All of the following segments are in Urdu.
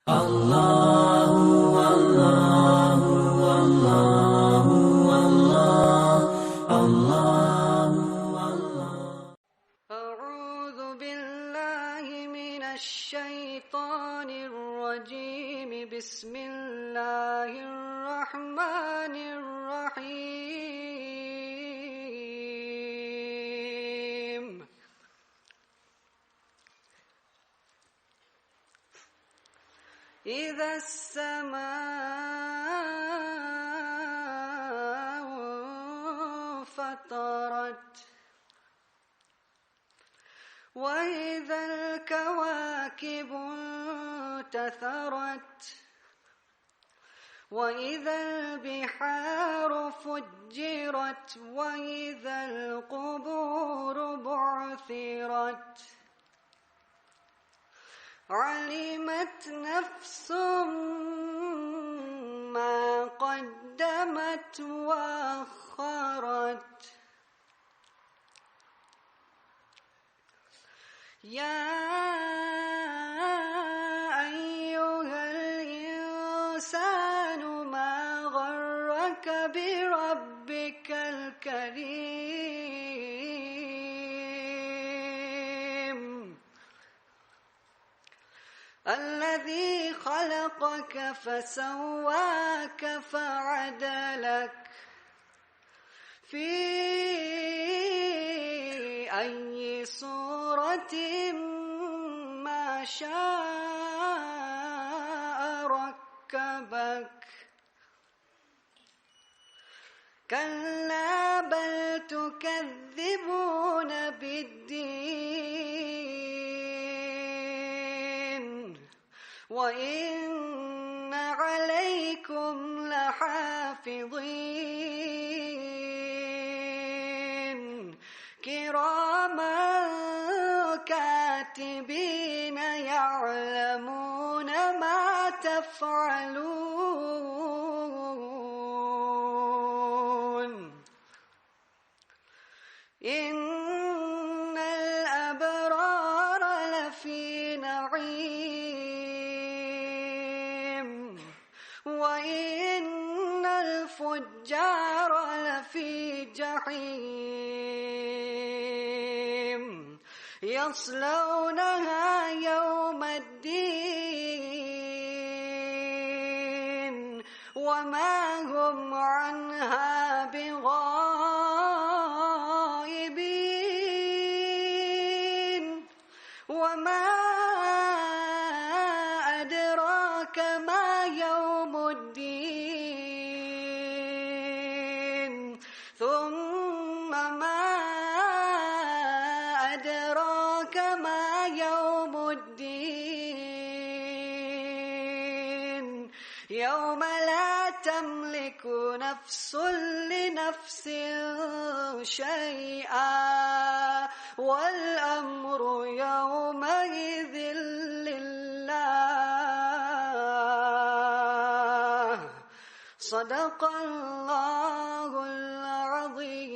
الله والله والله والله الله والله. أعوذ بالله من الشيطان الرجيم. بسم الله الرحمن الرحيم. إذا السماء فطرت وإذا الكواكب انتثرت وإذا البحار فجرت وإذا القبور بعثرت علمت نفس ما قدمت وأخرت. يا أيها الإنسان ما غرك بربك الكريم الذي خلقك فسواك فعدلك في أي صورة ما شاء ركبك. كلا بل تكذبون بالدين وإن عليكم لحافظين كراما كاتبين يعلمون ما تفعلون. إن الأبرار لفي نعيم وإن الفجار لفي جحيم يصلونها يوم الدين وما هم عنها بغائبين. وما أدراك ما يوم الدين ثم ما أدراك ما يوم الدين يوم لا تملك نفس لنفس شيئا والأمر يومئذ لله. صدق الله العظيم.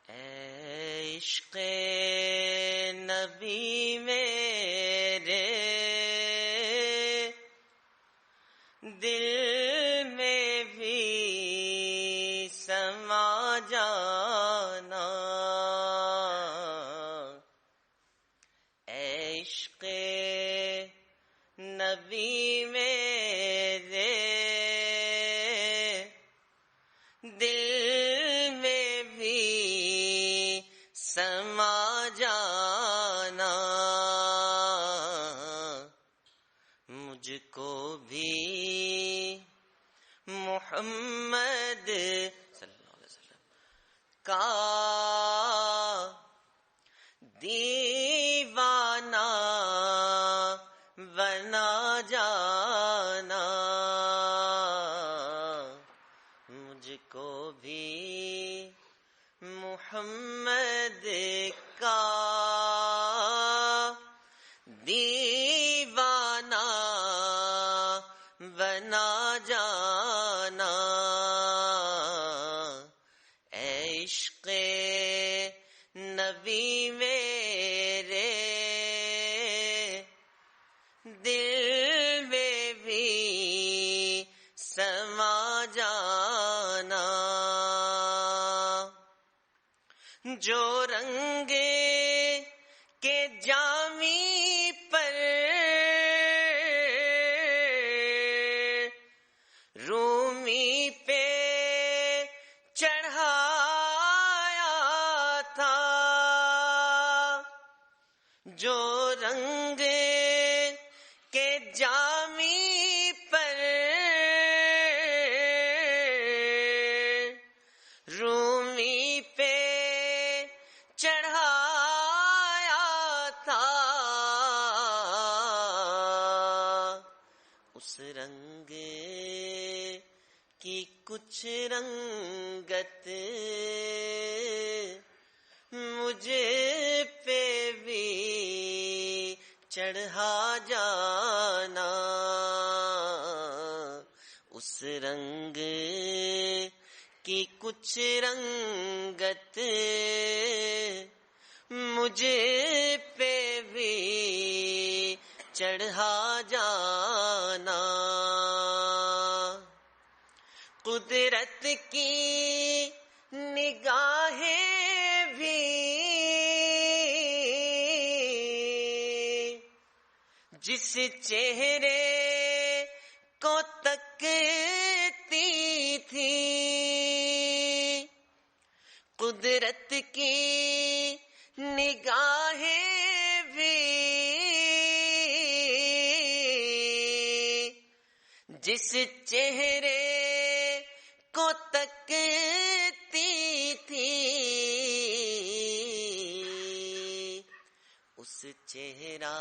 عشق نبی میرے دل میں بھی سما جانا. عشق نبی میرے دل میں بھی سما جانا. مجھ کو بھی محمد صلی اللہ علیہ وسلم کا دیوانہ بنا جانا. مجھ کو بھی محمد کا دیوانہ بنا جانا. عشق نبی میرے دل میں بھی سما جانا، جو رنگ کے جامی پر رومی پہ چڑھایا تھا، جو رنگ کے جامی پر رومی پہ چڑھایا تھا، اس رنگ کی کچھ رنگت مجھے پہ بھی چڑھا جانا، اس رنگ کی کچھ رنگت مجھے پہ بھی چڑھا جانا، قدرت کی نگاہیں بھی جس چہرے کو تکتی تھی، قدرت کی نگاہیں بھی جس چہرے کو تکتی تھی، اس چہرہ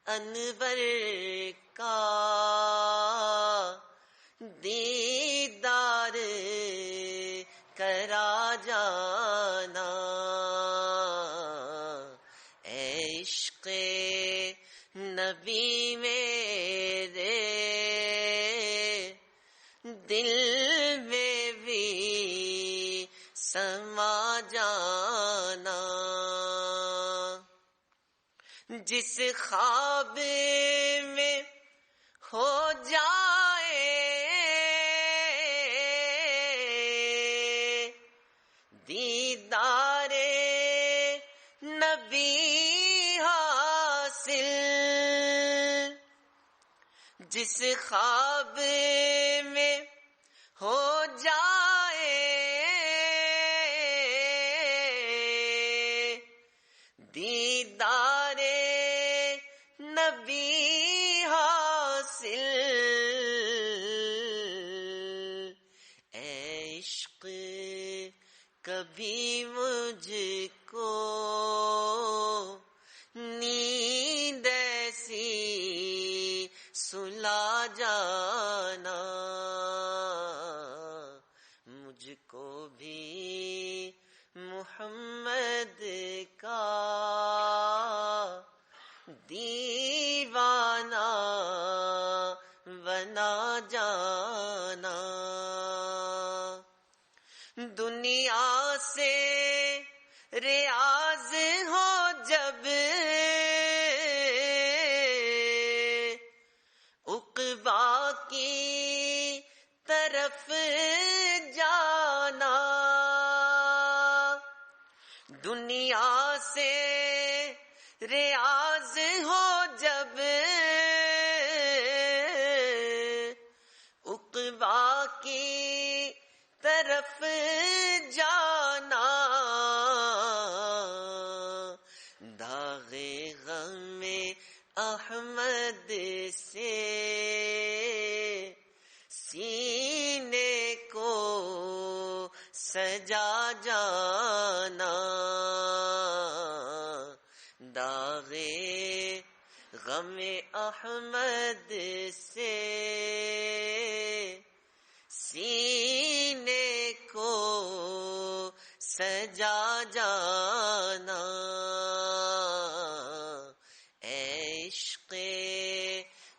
انور کا دیدار کرا جانا، اے عشق نبی میرے دل میں بھی سما جانا، جس خواب میں ہو جائے دیدار نبی حاصل، جس خواب میں ہو جائے دیدار نبی حاصل، اے عشق کبھی مجھ کو نیند ایسی سلا جانا، مجھ کو بھی محمد کا دیوانہ بنا جانا، دنیا سے ریاض ہو جب عقبا کی طرف جانا، دنیا سے ریاض ہو جب عقبا کی طرف جانا، داغ غم احمد سے سینے کو سجا جانا، داغ غم احمد سے سینے کو سجا جانا، اے عشق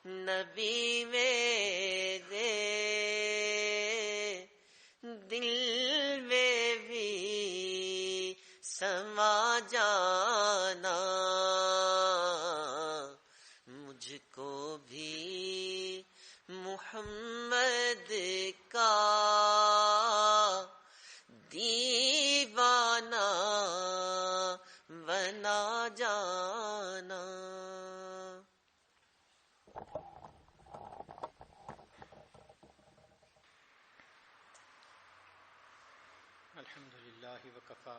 نبی میرے دل میں جانا مجھ کو بھی محمد کا دیوانہ بنا جانا. الحمد للہ وکفی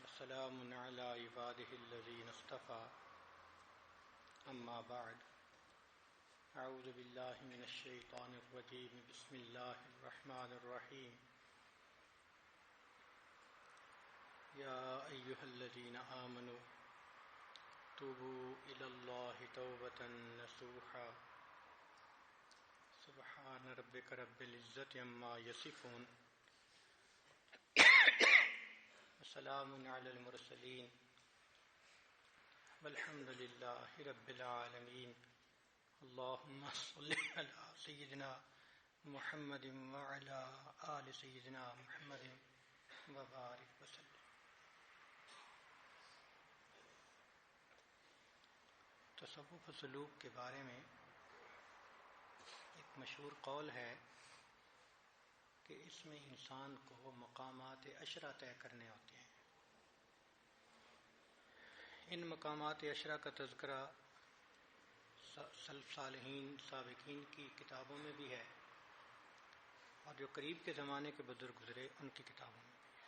وسلام علی عبادہ الذین اصطفی اما بعد اعوذ باللہ من الشیطان الرجیم بسم اللہ الرحمن الرحیم یا ایہا الذین آمنوا توبوا الی اللہ توبۃ نصوحا سبحان ربک رب العزۃ عما یصفون وسلام علی المرسلین والحمد للہ رب العالمین. اللہم صل علی سیدنا محمد وعلی آل سیدنا محمد وبارک وسلم. تصوف و سلوک کے بارے میں ایک مشہور قول ہے کہ اس میں انسان کو مقامات عشرہ طے کرنے ہوتے ہیں. ان مقامات عشرہ کا تذکرہ سلف صالحین سابقین کی کتابوں میں بھی ہے اور جو قریب کے زمانے کے بزرگ گزرے ان کی کتابوں میں بھی ہے.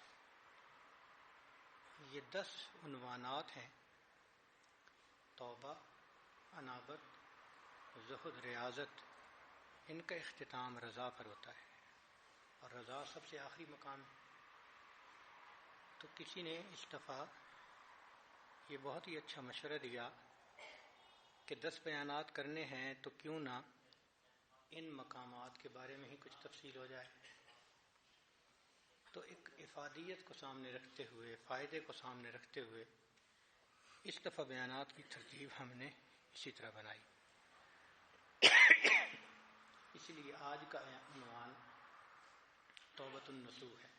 یہ 10 عنوانات ہیں: توبہ، انابت، زہد، ریاضت. ان کا اختتام رضا پر ہوتا ہے اور رضا سب سے آخری مقام ہے. تو کسی نے اس دفعہ یہ بہت ہی اچھا مشورہ دیا کہ 10 بیانات کرنے ہیں تو کیوں نہ ان مقامات کے بارے میں ہی کچھ تفصیل ہو جائے. تو ایک افادیت کو سامنے رکھتے ہوئے، فائدے کو سامنے رکھتے ہوئے اس دفعہ بیانات کی ترتیب ہم نے اسی طرح بنائی. اسی لیے آج کا عنوان توبۃ النصوح ہے.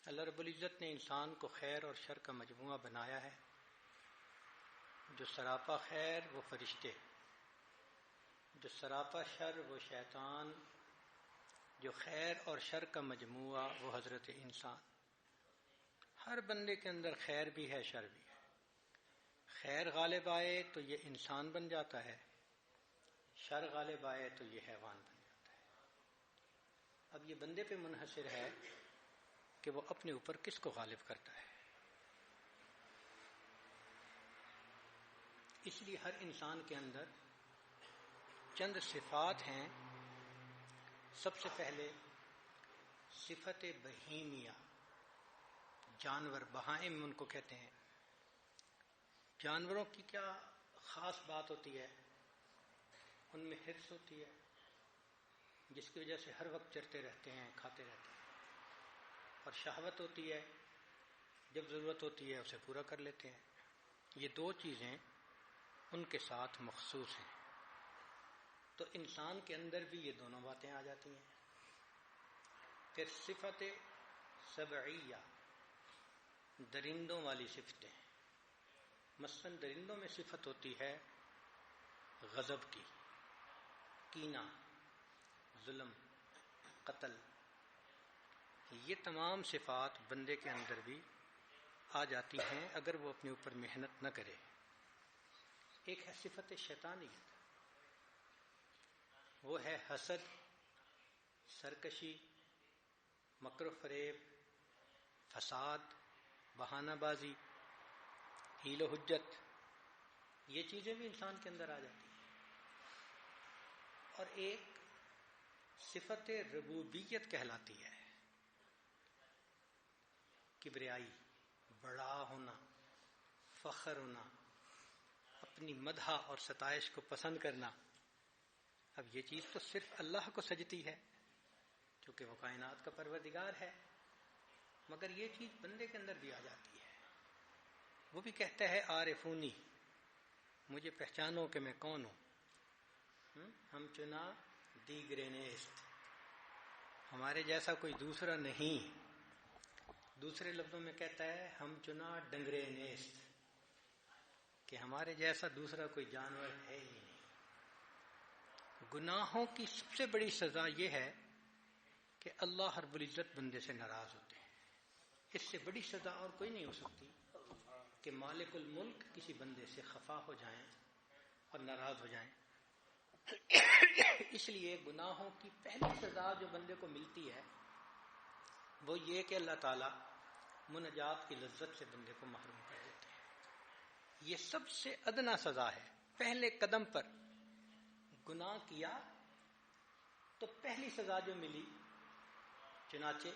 اللہ رب العزت نے انسان کو خیر اور شر کا مجموعہ بنایا ہے. جو سراپا خیر وہ فرشتے، جو سراپا شر وہ شیطان، جو خیر اور شر کا مجموعہ وہ حضرت انسان. ہر بندے کے اندر خیر بھی ہے، شر بھی ہے. خیر غالب آئے تو یہ انسان بن جاتا ہے، شر غالب آئے تو یہ حیوان بن جاتا ہے. اب یہ بندے پہ منحصر ہے کہ وہ اپنے اوپر کس کو غالب کرتا ہے. اس لیے ہر انسان کے اندر چند صفات ہیں. سب سے پہلے صفت بہیمیہ، جانور، بہائم ان کو کہتے ہیں. جانوروں کی کیا خاص بات ہوتی ہے؟ ان میں حرص ہوتی ہے جس کی وجہ سے ہر وقت چرتے رہتے ہیں، کھاتے رہتے ہیں. اور شہوت ہوتی ہے، جب ضرورت ہوتی ہے اسے پورا کر لیتے ہیں. یہ 2 چیزیں ان کے ساتھ مخصوص ہیں. تو انسان کے اندر بھی یہ دونوں باتیں آ جاتی ہیں. پھر صفت سبعیہ، درندوں والی صفتیں. مثلا درندوں میں صفت ہوتی ہے غضب کی، کینہ، ظلم، قتل. یہ تمام صفات بندے کے اندر بھی آ جاتی ہیں اگر وہ اپنے اوپر محنت نہ کرے. ایک ہے صفت شیطانیت، وہ ہے حسد، سرکشی، مکر و فریب، فساد، بہانہ بازی، حیل و حجت. یہ چیزیں بھی انسان کے اندر آ جاتی ہیں. اور ایک صفت ربوبیت کہلاتی ہے، کبریائی، بڑا ہونا، فخر ہونا، اپنی مدح اور ستائش کو پسند کرنا. اب یہ چیز تو صرف اللہ کو سجتی ہے کیونکہ وہ کائنات کا پروردگار ہے، مگر یہ چیز بندے کے اندر بھی آ جاتی ہے. وہ بھی کہتا ہے عارفونی، مجھے پہچانو کہ میں کون ہوں. ہم چنا دیگر نیست، ہمارے جیسا کوئی دوسرا نہیں. دوسرے لفظوں میں کہتا ہے ہم چنا ڈنگرے نیست، کہ ہمارے جیسا دوسرا کوئی جانور ہے ہی نہیں۔ گناہوں کی سب سے بڑی سزا یہ ہے کہ اللہ رب العزت بندے سے ناراض ہوتے ہیں۔ اس سے بڑی سزا اور کوئی نہیں ہو سکتی کہ مالک الملک کسی بندے سے خفا ہو جائیں اور ناراض ہو جائیں۔ اس لیے گناہوں کی پہلی سزا جو بندے کو ملتی ہے وہ یہ کہ اللہ تعالیٰ مناجات کی لذت سے بندے کو محروم کر دیتے ہیں۔ یہ سب سے ادنا سزا ہے۔ پہلے قدم پر گناہ کیا تو پہلی سزا جو ملی، چنانچہ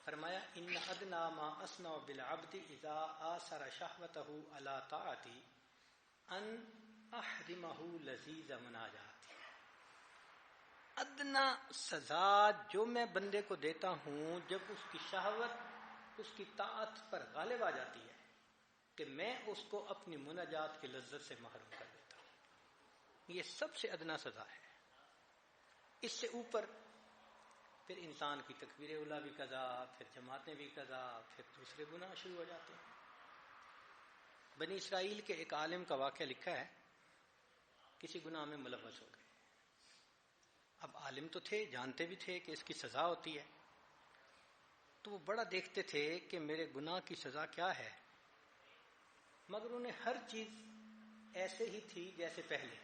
فرمایا ان ادنا ما اسنع بالعبد اذا آثر شہوتہ علی طاعتی ان احرمہ لذیذ مناجاتی۔ ادنا سزا جو میں بندے کو دیتا ہوں جب اس کی شہوت اس کی طاعت پر غالب آ جاتی ہے کہ میں اس کو اپنی مناجات کی لذت سے محروم کر دیتا ہوں۔ یہ سب سے ادنا سزا ہے۔ اس سے اوپر پھر انسان کی تکبیر اولیٰ بھی قضا، پھر جماعتیں بھی قضا، پھر دوسرے گناہ شروع ہو جاتے ہیں۔ بنی اسرائیل کے ایک عالم کا واقعہ لکھا ہے، کسی گناہ میں ملوث ہو گئے۔ اب عالم تو تھے، جانتے بھی تھے کہ اس کی سزا ہوتی ہے، تو وہ بڑا دیکھتے تھے کہ میرے گناہ کی سزا کیا ہے، مگر انہیں ہر چیز ایسے ہی تھی جیسے پہلے۔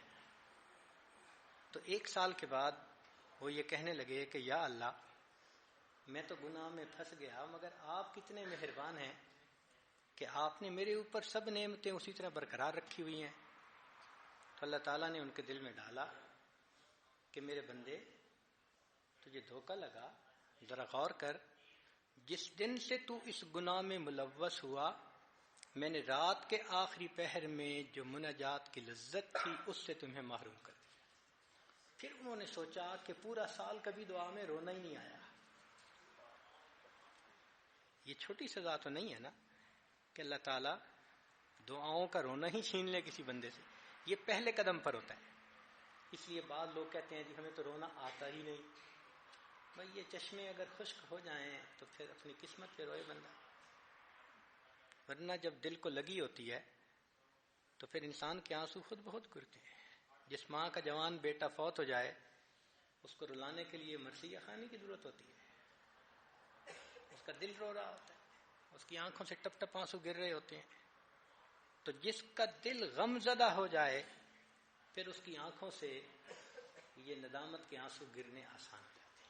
تو 1 سال کے بعد وہ یہ کہنے لگے کہ یا اللہ، میں تو گناہ میں پھنس گیا، مگر آپ کتنے مہربان ہیں کہ آپ نے میرے اوپر سب نعمتیں اسی طرح برقرار رکھی ہوئی ہیں۔ تو اللہ تعالیٰ نے ان کے دل میں ڈالا کہ میرے بندے، تجھے دھوکہ لگا، ذرا غور کر، جس دن سے تو اس گناہ میں ملوث ہوا، میں نے رات کے آخری پہر میں جو مناجات کی لذت تھی اس سے تمہیں محروم کر دیا۔ پھر انہوں نے سوچا کہ پورا سال کبھی دعا میں رونا ہی نہیں آیا۔ یہ چھوٹی سزا تو نہیں ہے نا کہ اللہ تعالیٰ دعاؤں کا رونا ہی چھین لے کسی بندے سے۔ یہ پہلے قدم پر ہوتا ہے۔ اس لیے بعض لوگ کہتے ہیں جی ہمیں تو رونا آتا ہی نہیں۔ بھائی یہ چشمے اگر خشک ہو جائیں تو پھر اپنی قسمت پہ روئے بندہ، ورنہ جب دل کو لگی ہوتی ہے تو پھر انسان کے آنسو خود بہت گرتے ہیں۔ جس ماں کا جوان بیٹا فوت ہو جائے اس کو رلانے کے لیے مرثیہ خوانی کی ضرورت ہوتی ہے، اس کا دل رو رہا ہوتا ہے، اس کی آنکھوں سے ٹپ ٹپ آنسو گر رہے ہوتے ہیں۔ تو جس کا دل غم زدہ ہو جائے پھر اس کی آنکھوں سے یہ ندامت کے آنسو گرنے آسان ہو جاتے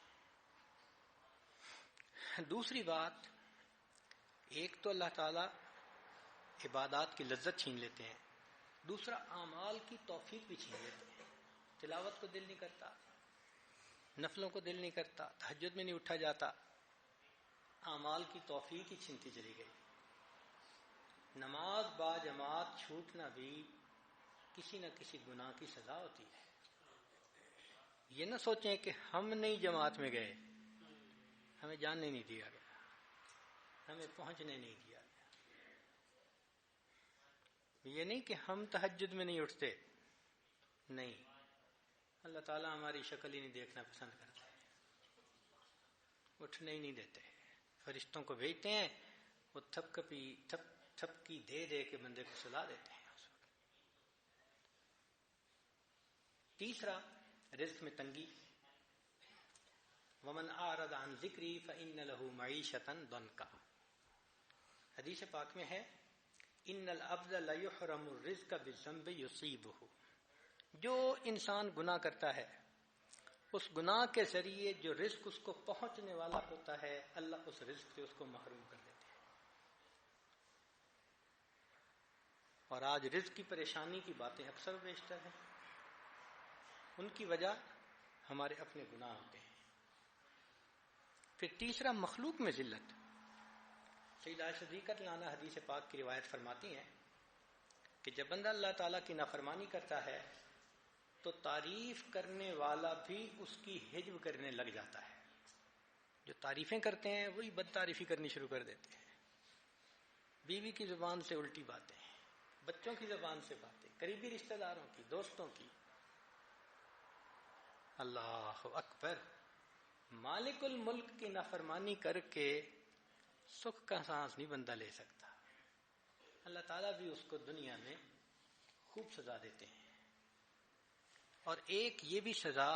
ہیں۔ دوسری بات، ایک تو اللہ تعالیٰ عبادات کی لذت چھین لیتے ہیں، دوسرا اعمال کی توفیق بھی چھین لیتے ہیں۔ تلاوت کو دل نہیں کرتا، نفلوں کو دل نہیں کرتا، تہجد میں نہیں اٹھا جاتا، اعمال کی توفیق ہی چھنتی چلی گئی۔ نماز با جماعت چھوٹنا بھی کسی نہ کسی گناہ کی سزا ہوتی ہے۔ یہ نہ سوچیں کہ ہم نہیں جماعت میں گئے، ہمیں جاننے نہیں دیا گیا، ہمیں پہنچنے نہیں دیا گیا۔ یہ نہیں کہ ہم تہجد میں نہیں اٹھتے، نہیں، اللہ تعالیٰ ہماری شکل ہی نہیں دیکھنا پسند کرتا ہے، اٹھنے ہی نہیں دیتے۔ فرشتوں کو بھیجتے ہیں، وہ تھپکی دے دے کے بندے کو سلا دیتے ہیں۔ تیسرا، رزق میں تنگی۔ ومن اعرض عن ذکری فإن له معیشۃ ضنکا۔ حدیث پاک میں ہے ان العبد لیحرم الرزق بالذنب یصیبہ۔ جو انسان گناہ کرتا ہے اس گناہ کے ذریعے جو رزق اس کو پہنچنے والا ہوتا ہے اللہ اس رزق سے اس کو محروم کر دیتے ہیں۔ اور آج رزق کی پریشانی کی باتیں اکثر و بیشتر ہیں، ان کی وجہ ہمارے اپنے گناہ ہوتے ہیں۔ پھر تیسرا، مخلوق میں ذلت۔ سیدہ عائشہ صدیقہ رضی اللہ عنہا حدیث پاک کی روایت فرماتی ہیں کہ جب بندہ اللہ تعالیٰ کی نافرمانی کرتا ہے تو تعریف کرنے والا بھی اس کی حجب کرنے لگ جاتا ہے۔ جو تعریفیں کرتے ہیں وہی بد تعریفی کرنی شروع کر دیتے ہیں۔ بیوی کی زبان سے الٹی باتیں، بچوں کی زبان سے باتیں، قریبی رشتہ داروں کی، دوستوں کی۔ اللہ اکبر! مالک الملک کی نافرمانی کر کے سکھ کا سانس نہیں بندہ لے سکتا. اللہ تعالیٰ بھی اس کو دنیا میں خوب سزا دیتے ہیں. اور ایک یہ بھی سزا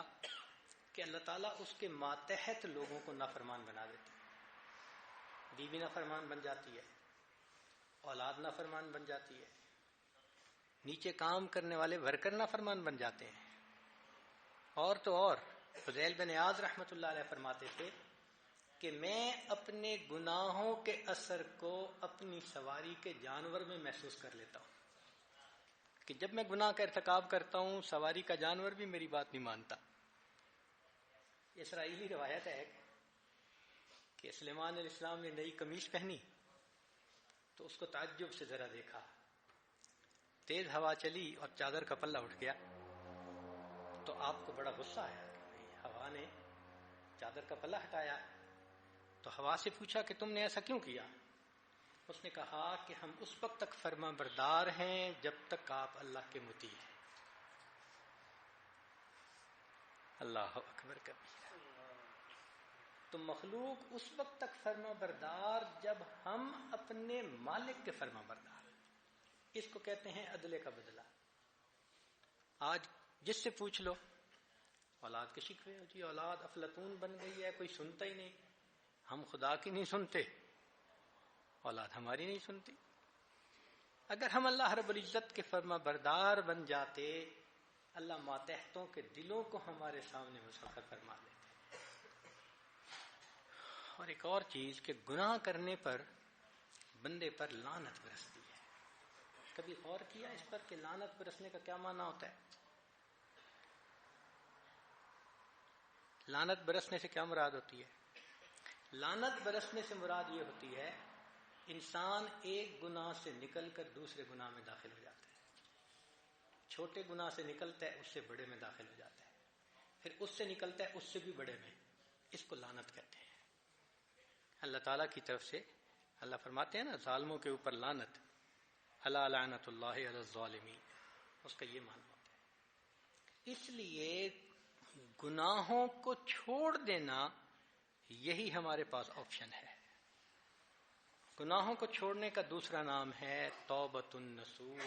کہ اللہ تعالیٰ اس کے ماتحت لوگوں کو نافرمان بنا دیتے ہیں. بیوی نافرمان بن جاتی ہے، اولاد نافرمان بن جاتی ہے، نیچے کام کرنے والے ورکر نافرمان بن جاتے ہیں. اور تو اور فضیل بن عیاض رحمۃ اللہ علیہ فرماتے تھے کہ میں اپنے گناہوں کے اثر کو اپنی سواری کے جانور میں محسوس کر لیتا ہوں کہ جب میں گناہ کا ارتکاب کرتا ہوں سواری کا جانور بھی میری بات نہیں مانتا. اسرائیلی روایت ہے کہ سلیمان علیہ السلام نے نئی قمیص پہنی تو اس کو تعجب سے ذرا دیکھا. تیز ہوا چلی اور چادر کا پلہ اٹھ گیا تو آپ کو بڑا غصہ آیا کہ ہوا نے چادر کا پلہ ہٹایا. تو ہوا سے پوچھا کہ تم نے ایسا کیوں کیا؟ اس نے کہا کہ ہم اس وقت تک فرما بردار ہیں جب تک آپ اللہ کے مطیع ہیں. اللہ اکبر کبیرہ. تو مخلوق اس وقت تک فرما بردار جب ہم اپنے مالک کے فرما بردار. اس کو کہتے ہیں عدلے کا بدلہ. آج جس سے پوچھ لو اولاد کے شکوے ہو جی اولاد افلاطون بن گئی ہے، کوئی سنتا ہی نہیں. ہم خدا کی نہیں سنتے، اولاد ہماری نہیں سنتی. اگر ہم اللہ رب العزت کے فرما بردار بن جاتے اللہ ماتحتوں کے دلوں کو ہمارے سامنے مسخر فرما لیتے. اور ایک اور چیز کہ گناہ کرنے پر بندے پر لعنت برستی ہے. کبھی غور کیا اس پر کہ لعنت برسنے کا کیا معنی ہوتا ہے؟ لعنت برسنے سے کیا مراد ہوتی ہے؟ لعنت برسنے سے مراد یہ ہوتی ہے انسان ایک گناہ سے نکل کر دوسرے گناہ میں داخل ہو جاتا ہے. چھوٹے گناہ سے نکلتا ہے اس سے بڑے میں داخل ہو جاتا ہے، پھر اس سے نکلتا ہے اس سے بھی بڑے میں. اس کو لعنت کہتے ہیں. اللہ تعالیٰ کی طرف سے اللہ فرماتے ہیں نا ظالموں کے اوپر لعنت، الا لعنت اللہ علی الظالمین. اس کا یہ معنی ہوتا ہے. اس لیے گناہوں کو چھوڑ دینا یہی ہمارے پاس آپشن ہے. گناہوں کو چھوڑنے کا دوسرا نام ہے توبۃ النصوح.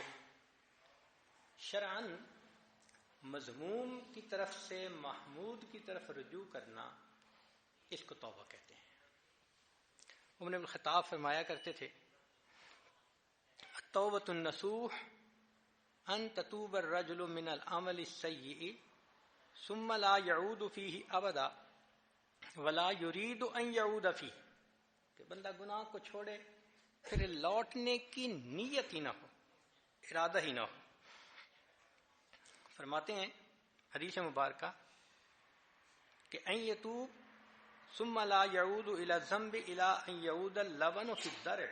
شرعاً مذموم کی طرف سے محمود کی طرف رجوع کرنا، اس کو توبہ کہتے ہیں. عمر بن الخطاب فرمایا کرتے تھے توبۃ النصوح ان تتوب الرجل من العمل السیئ ثم لا يعود فيه ابدا ولا يريد ان يعود فيه. کہ بندہ گناہ کو چھوڑے پھر لوٹنے کی نیت ہی نہ ہو، ارادہ ہی نہ ہو. فرماتے ہیں حدیث مبارکہ کہ ان یتوب ثم لا يعود الى الذنب الى ان يعود اللبن في الضرع.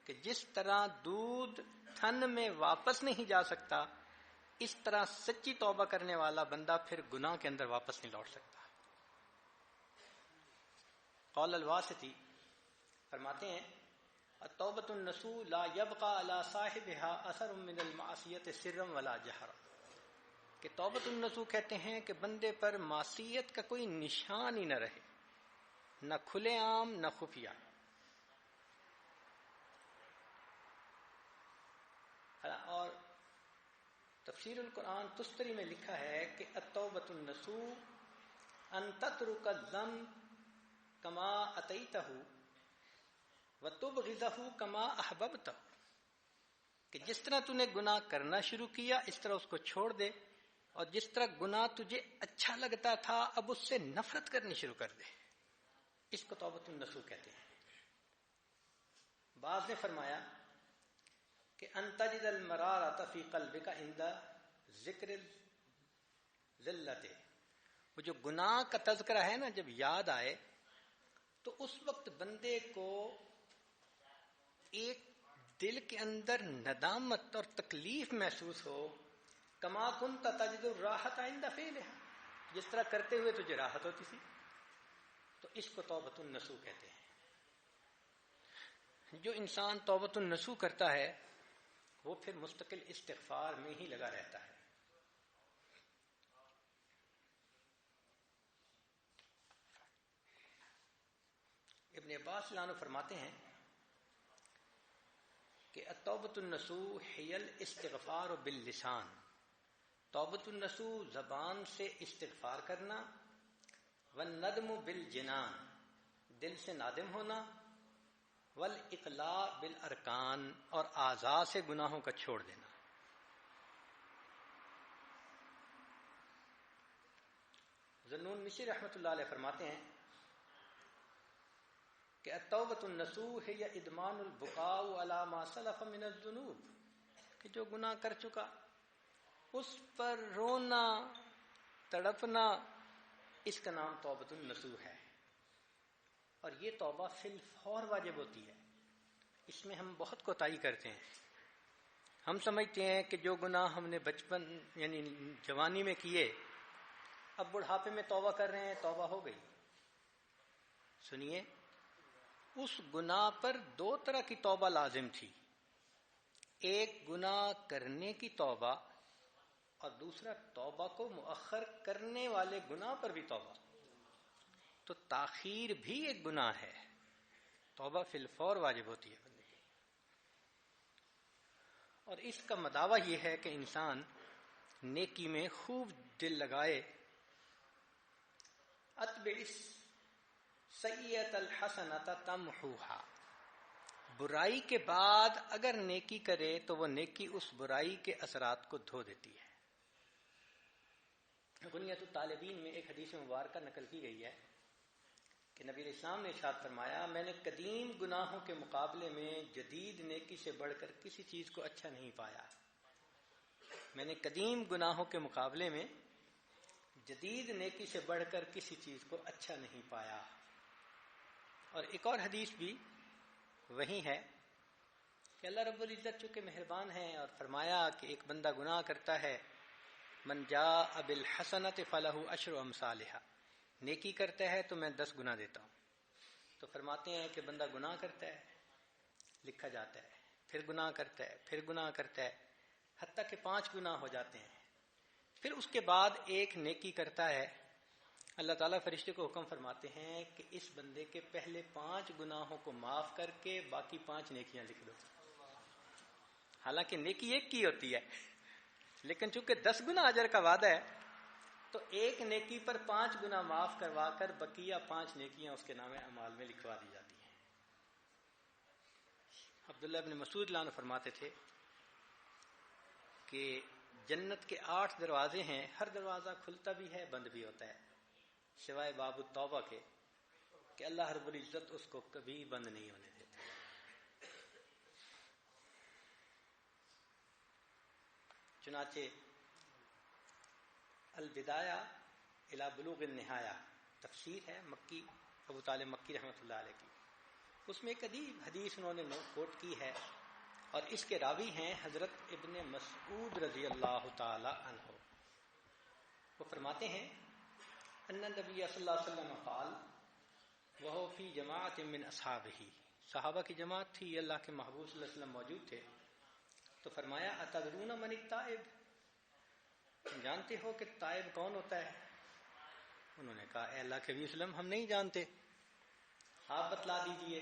کہ جس طرح دودھ تھن میں واپس نہیں جا سکتا اس طرح سچی توبہ کرنے والا بندہ پھر گناہ کے اندر واپس نہیں لوٹ سکتا. قول الواسطی فرماتے ہیں التوبۃ النصوح لا يبقى على صاحبها اثر من المعصیۃ سرا ولا جہرا. کہ توبۃ النصوح کہتے ہیں کہ بندے پر معصیت کا کوئی نشان ہی نہ رہے، نہ کھلے عام نہ خفیہ. اور تفسیر القرآن تستری میں لکھا ہے کہ التوبۃ النصوح ان تترک الذنب کما اتیتہ وتبغضہ کما احببتہ. کہ جس طرح تو نے گناہ کرنا شروع کیا اس طرح اس کو چھوڑ دے، اور جس طرح گناہ تجھے اچھا لگتا تھا اب اس سے نفرت کرنی شروع کر دے. اس کو توبۃ النصوح کہتے ہیں. بعض نے فرمایا کہ ان تجد المرارۃ فی قلبک عند ذکر الذلۃ. وہ جو گناہ کا تذکرہ ہے نا جب یاد آئے تو اس وقت بندے کو ایک دل کے اندر ندامت اور تکلیف محسوس ہو، کما کنت تجد الراحۃ عند فعلها. جس طرح کرتے ہوئے تجھے راحت ہوتی تھی. تو اس کو توبۃ النصوح کہتے ہیں. جو انسان توبۃ النصوح کرتا ہے وہ پھر مستقل استغفار میں ہی لگا رہتا ہے. ابن عباس عنہ فرماتے ہیں التوبۃ النصوح هی الاستغفار باللسان، توبۃ النصوح زبان سے استغفار کرنا، والندم بالجنان دل سے نادم ہونا، والاقلاع بالارکان اور اعضاء سے گناہوں کا چھوڑ دینا۔ ذنون مصری رحمۃ اللہ علیہ فرماتے ہیں کہ التوبۃ النصوح ہی ادمان البقاء علی ما سلف من الذنوب، کہ جو گناہ کر چکا اس پر رونا تڑپنا، اس کا نام توبۃ النصوح ہے۔ اور یہ توبہ فی الفور واجب ہوتی ہے، اس میں ہم بہت کوتاہی کرتے ہیں۔ ہم سمجھتے ہیں کہ جو گناہ ہم نے بچپن یعنی جوانی میں کیے، اب بڑھاپے میں توبہ کر رہے ہیں، توبہ ہو گئی۔ سنیے، اس گناہ پر دو طرح کی توبہ لازم تھی، ایک گناہ کرنے کی توبہ اور دوسرا توبہ کو مؤخر کرنے والے گناہ پر بھی توبہ۔ تو تاخیر بھی ایک گناہ ہے، توبہ فی الفور واجب ہوتی ہے بندے کی۔ اور اس کا مداوع یہ ہے کہ انسان نیکی میں خوب دل لگائے۔ اتبع السیئۃ الحسنۃ تمحوھا، برائی کے بعد اگر نیکی کرے تو وہ نیکی اس برائی کے اثرات کو دھو دیتی ہے۔ غنیۃ الطالبین میں ایک حدیث مبارکہ نقل کی گئی ہے کہ نبی علیہ السلام نے ارشاد فرمایا، میں نے قدیم گناہوں کے مقابلے میں جدید نیکی سے بڑھ کر کسی چیز کو اچھا نہیں پایا۔ میں نے قدیم گناہوں کے مقابلے میں جدید نیکی سے بڑھ کر کسی چیز کو اچھا نہیں پایا۔ اور ایک اور حدیث بھی وہی ہے کہ اللہ رب العزت چونکہ مہربان ہیں، اور فرمایا کہ ایک بندہ گناہ کرتا ہے، من جاء بالحسنۃ فلہ عشر امثالھا، نیکی کرتا ہے تو میں 10 گنا دیتا ہوں۔ تو فرماتے ہیں کہ بندہ گناہ کرتا ہے، لکھا جاتا ہے، پھر گناہ کرتا ہے، پھر گناہ کرتا ہے، حتیٰ کہ 5 گناہ ہو جاتے ہیں۔ پھر اس کے بعد ایک نیکی کرتا ہے، اللہ تعالیٰ فرشتے کو حکم فرماتے ہیں کہ اس بندے کے پہلے 5 گناہوں کو معاف کر کے باقی 5 نیکیاں لکھ دو۔ حالانکہ نیکی ایک کی ہوتی ہے، لیکن چونکہ 10 گنا اجر کا وعدہ ہے تو ایک نیکی پر 5 گنا معاف کروا کر بقیہ 5 نیکیاں اس کے نام اعمال میں لکھوا دی جاتی ہیں۔ عبداللہ ابن مسعود رضی اللہ عنہ فرماتے تھے کہ جنت کے 8 دروازے ہیں، ہر دروازہ کھلتا بھی ہے بند بھی ہوتا ہے، سوائے باب التوبہ کے کہ اللہ رب العزت اس کو کبھی بند نہیں ہونے دیتا۔ چنانچہ البدایہ الی بلوغ النہایہ تفسیر ہے مکی، ابو طالب مکی رحمۃ اللہ علیہ کی، اس میں ایک عجیب حدیث انہوں نے کوٹ کی ہے، اور اس کے راوی ہیں حضرت ابن مسعود رضی اللہ تعالی عنہ۔ وہ فرماتے ہیں ان نبی صلی اللہ علیہ وسلم قال وهو فی جماعت من اصحابہ، صحابہ کی جماعت تھی، اللہ کے محبوب صلی اللہ علیہ وسلم موجود تھے، تو فرمایا اتدرون من التائب، تم جانتے ہو کہ تائب کون ہوتا ہے؟ انہوں نے کہا اے اللہ کے نبی صلی اللہ علیہ وسلم ہم نہیں جانتے، آپ بتلا دیجئے۔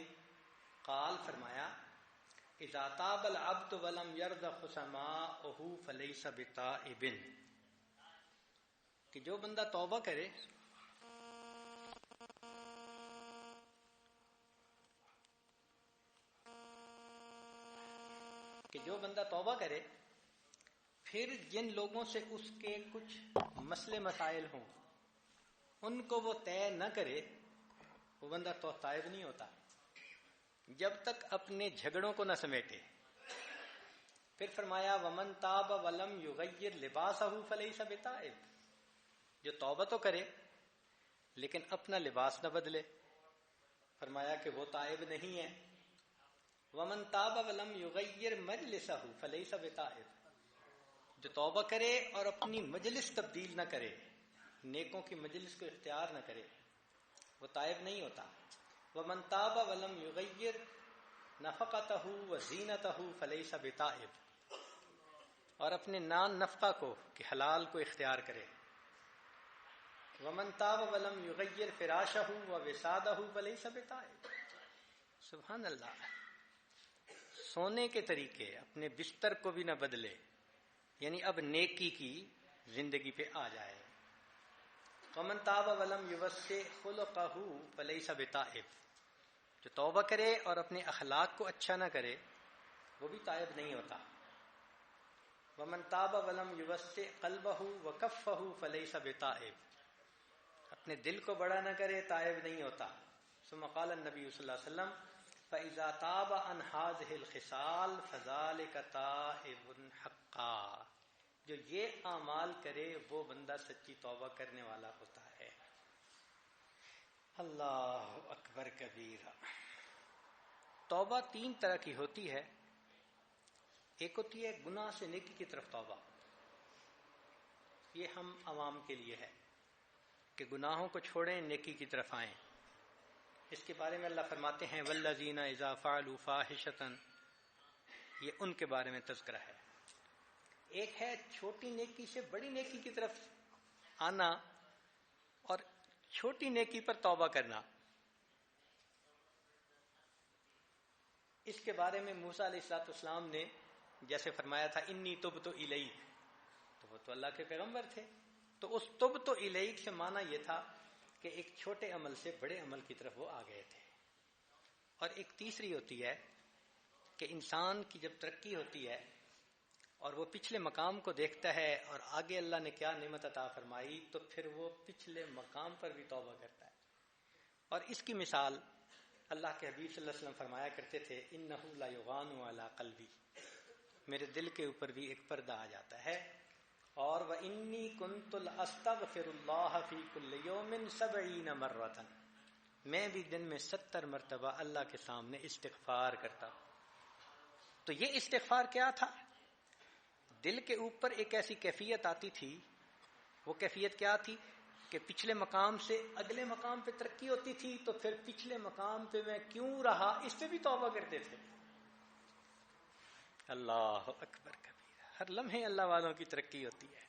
قال فرمایا اذا تاب العبد ولم يرضخ سماؤه فليس بتائب، کہ جو بندہ توبہ کرے پھر جن لوگوں سے اس کے کچھ مسئلے مسائل ہوں ان کو وہ طے نہ کرے، وہ بندہ تو تائب نہیں ہوتا جب تک اپنے جھگڑوں کو نہ سمیٹے۔ پھر فرمایا ومن تاب ولم یغیر لباسہ فلیس بتائب، جو توبہ تو کرے لیکن اپنا لباس نہ بدلے، فرمایا کہ وہ تائب نہیں ہے۔ ومن تاب ولم یغیر مجلسہ فلیس بتائب، جو توبہ کرے اور اپنی مجلس تبدیل نہ کرے، نیکوں کی مجلس کو اختیار نہ کرے، وہ تائب نہیں ہوتا۔ ومن تاب ولم یغیر نفقتہ وزینتہ فلیس بتائب، اور اپنے نان نفقہ کو کہ حلال کو اختیار کرے۔ ومن تاب ولم یغیر فراشہ ووسادہ فلیس بتائب، سبحان اللہ، سونے کے طریقے، اپنے بستر کو بھی نہ بدلے، یعنی اب نیکی کی زندگی پہ آ جائے. ومن تاب ولم یوسع خلقہ فلیس بتائب، جو توبہ کرے اور اپنے اخلاق کو اچھا نہ کرے وہ بھی تائب نہیں ہوتا. ومن تاب ولم یوسع قلبہ وکفہ فلیس بتائب، اپنے دل کو بڑا نہ کرے تائب نہیں ہوتا. ثم قال النبی صلی اللہ علیہ وسلم فإذا تاب عن هذه الخصال فذلك تائب حقا، جو یہ اعمال کرے وہ بندہ سچی توبہ کرنے والا ہوتا ہے. اللہ اکبر کبیرہ. توبہ تین طرح کی ہوتی ہے. ایک ہوتی ہے گناہ سے نیکی کی طرف توبہ، یہ ہم عوام کے لیے ہے کہ گناہوں کو چھوڑیں نیکی کی طرف آئیں. اس کے بارے میں اللہ فرماتے ہیں والذین اذا فعلوا فاحشۃ، یہ ان کے بارے میں تذکرہ ہے. ایک ہے چھوٹی نیکی سے بڑی نیکی کی طرف آنا اور چھوٹی نیکی پر توبہ کرنا. اس کے بارے میں موسیٰ علیہ السلام نے جیسے فرمایا تھا انی تبت الیک، تو وہ تو اللہ کے پیغمبر تھے، تو اس تبت الیک سے معنی یہ تھا کہ ایک چھوٹے عمل سے بڑے عمل کی طرف وہ آ گئے تھے. اور ایک تیسری ہوتی ہے کہ انسان کی جب ترقی ہوتی ہے اور وہ پچھلے مقام کو دیکھتا ہے اور آگے اللہ نے کیا نعمت عطا فرمائی تو پھر وہ پچھلے مقام پر بھی توبہ کرتا ہے. اور اس کی مثال اللہ کے حبیب صلی اللہ علیہ وسلم فرمایا کرتے تھے انہ لا یغان علی قلبی، میرے دل کے اوپر بھی ایک پردہ آ جاتا ہے. اور وانی کنت استغفر اللہ فی کل یوم 70 مرۃ، میں بھی دن میں 70 مرتبہ اللہ کے سامنے استغفار کرتا ہوں. تو یہ استغفار کیا تھا؟ دل کے اوپر ایک ایسی کیفیت آتی تھی. وہ کیفیت کیا تھی کہ پچھلے مقام سے اگلے مقام پہ ترقی ہوتی تھی تو پھر پچھلے مقام پہ میں کیوں رہا اس پہ بھی توبہ کرتے تھے. اللہ اکبر کبیرہ. ہر لمحے اللہ والوں کی ترقی ہوتی ہے.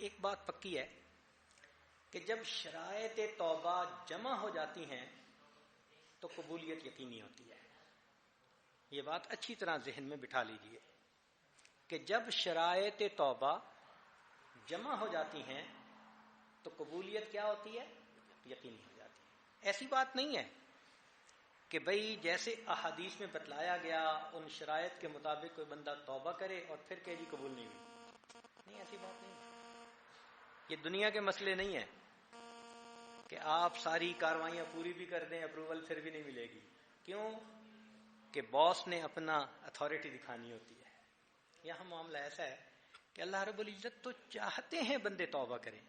ایک بات پکی ہے کہ جب شرائط توبہ جمع ہو جاتی ہیں تو قبولیت یقینی ہوتی ہے. یہ بات اچھی طرح ذہن میں بٹھا لیجئے کہ جب شرائط توبہ جمع ہو جاتی ہیں تو قبولیت کیا ہوتی ہے؟ یقینی ہو جاتی ہے. ایسی بات نہیں ہے کہ بھئی جیسے احادیث میں بتلایا گیا ان شرائط کے مطابق کوئی بندہ توبہ کرے اور پھر کہ جی قبول نہیں ہوئی. نہیں، ایسی بات نہیں. یہ دنیا کے مسئلے نہیں ہیں کہ آپ ساری کاروائیاں پوری بھی کر دیں اپروول پھر بھی نہیں ملے گی. کیوں؟ کہ باس نے اپنا اتھارٹی دکھانی ہوتی ہے. یہاں معاملہ ایسا ہے کہ اللہ رب العزت تو چاہتے ہیں بندے توبہ کریں،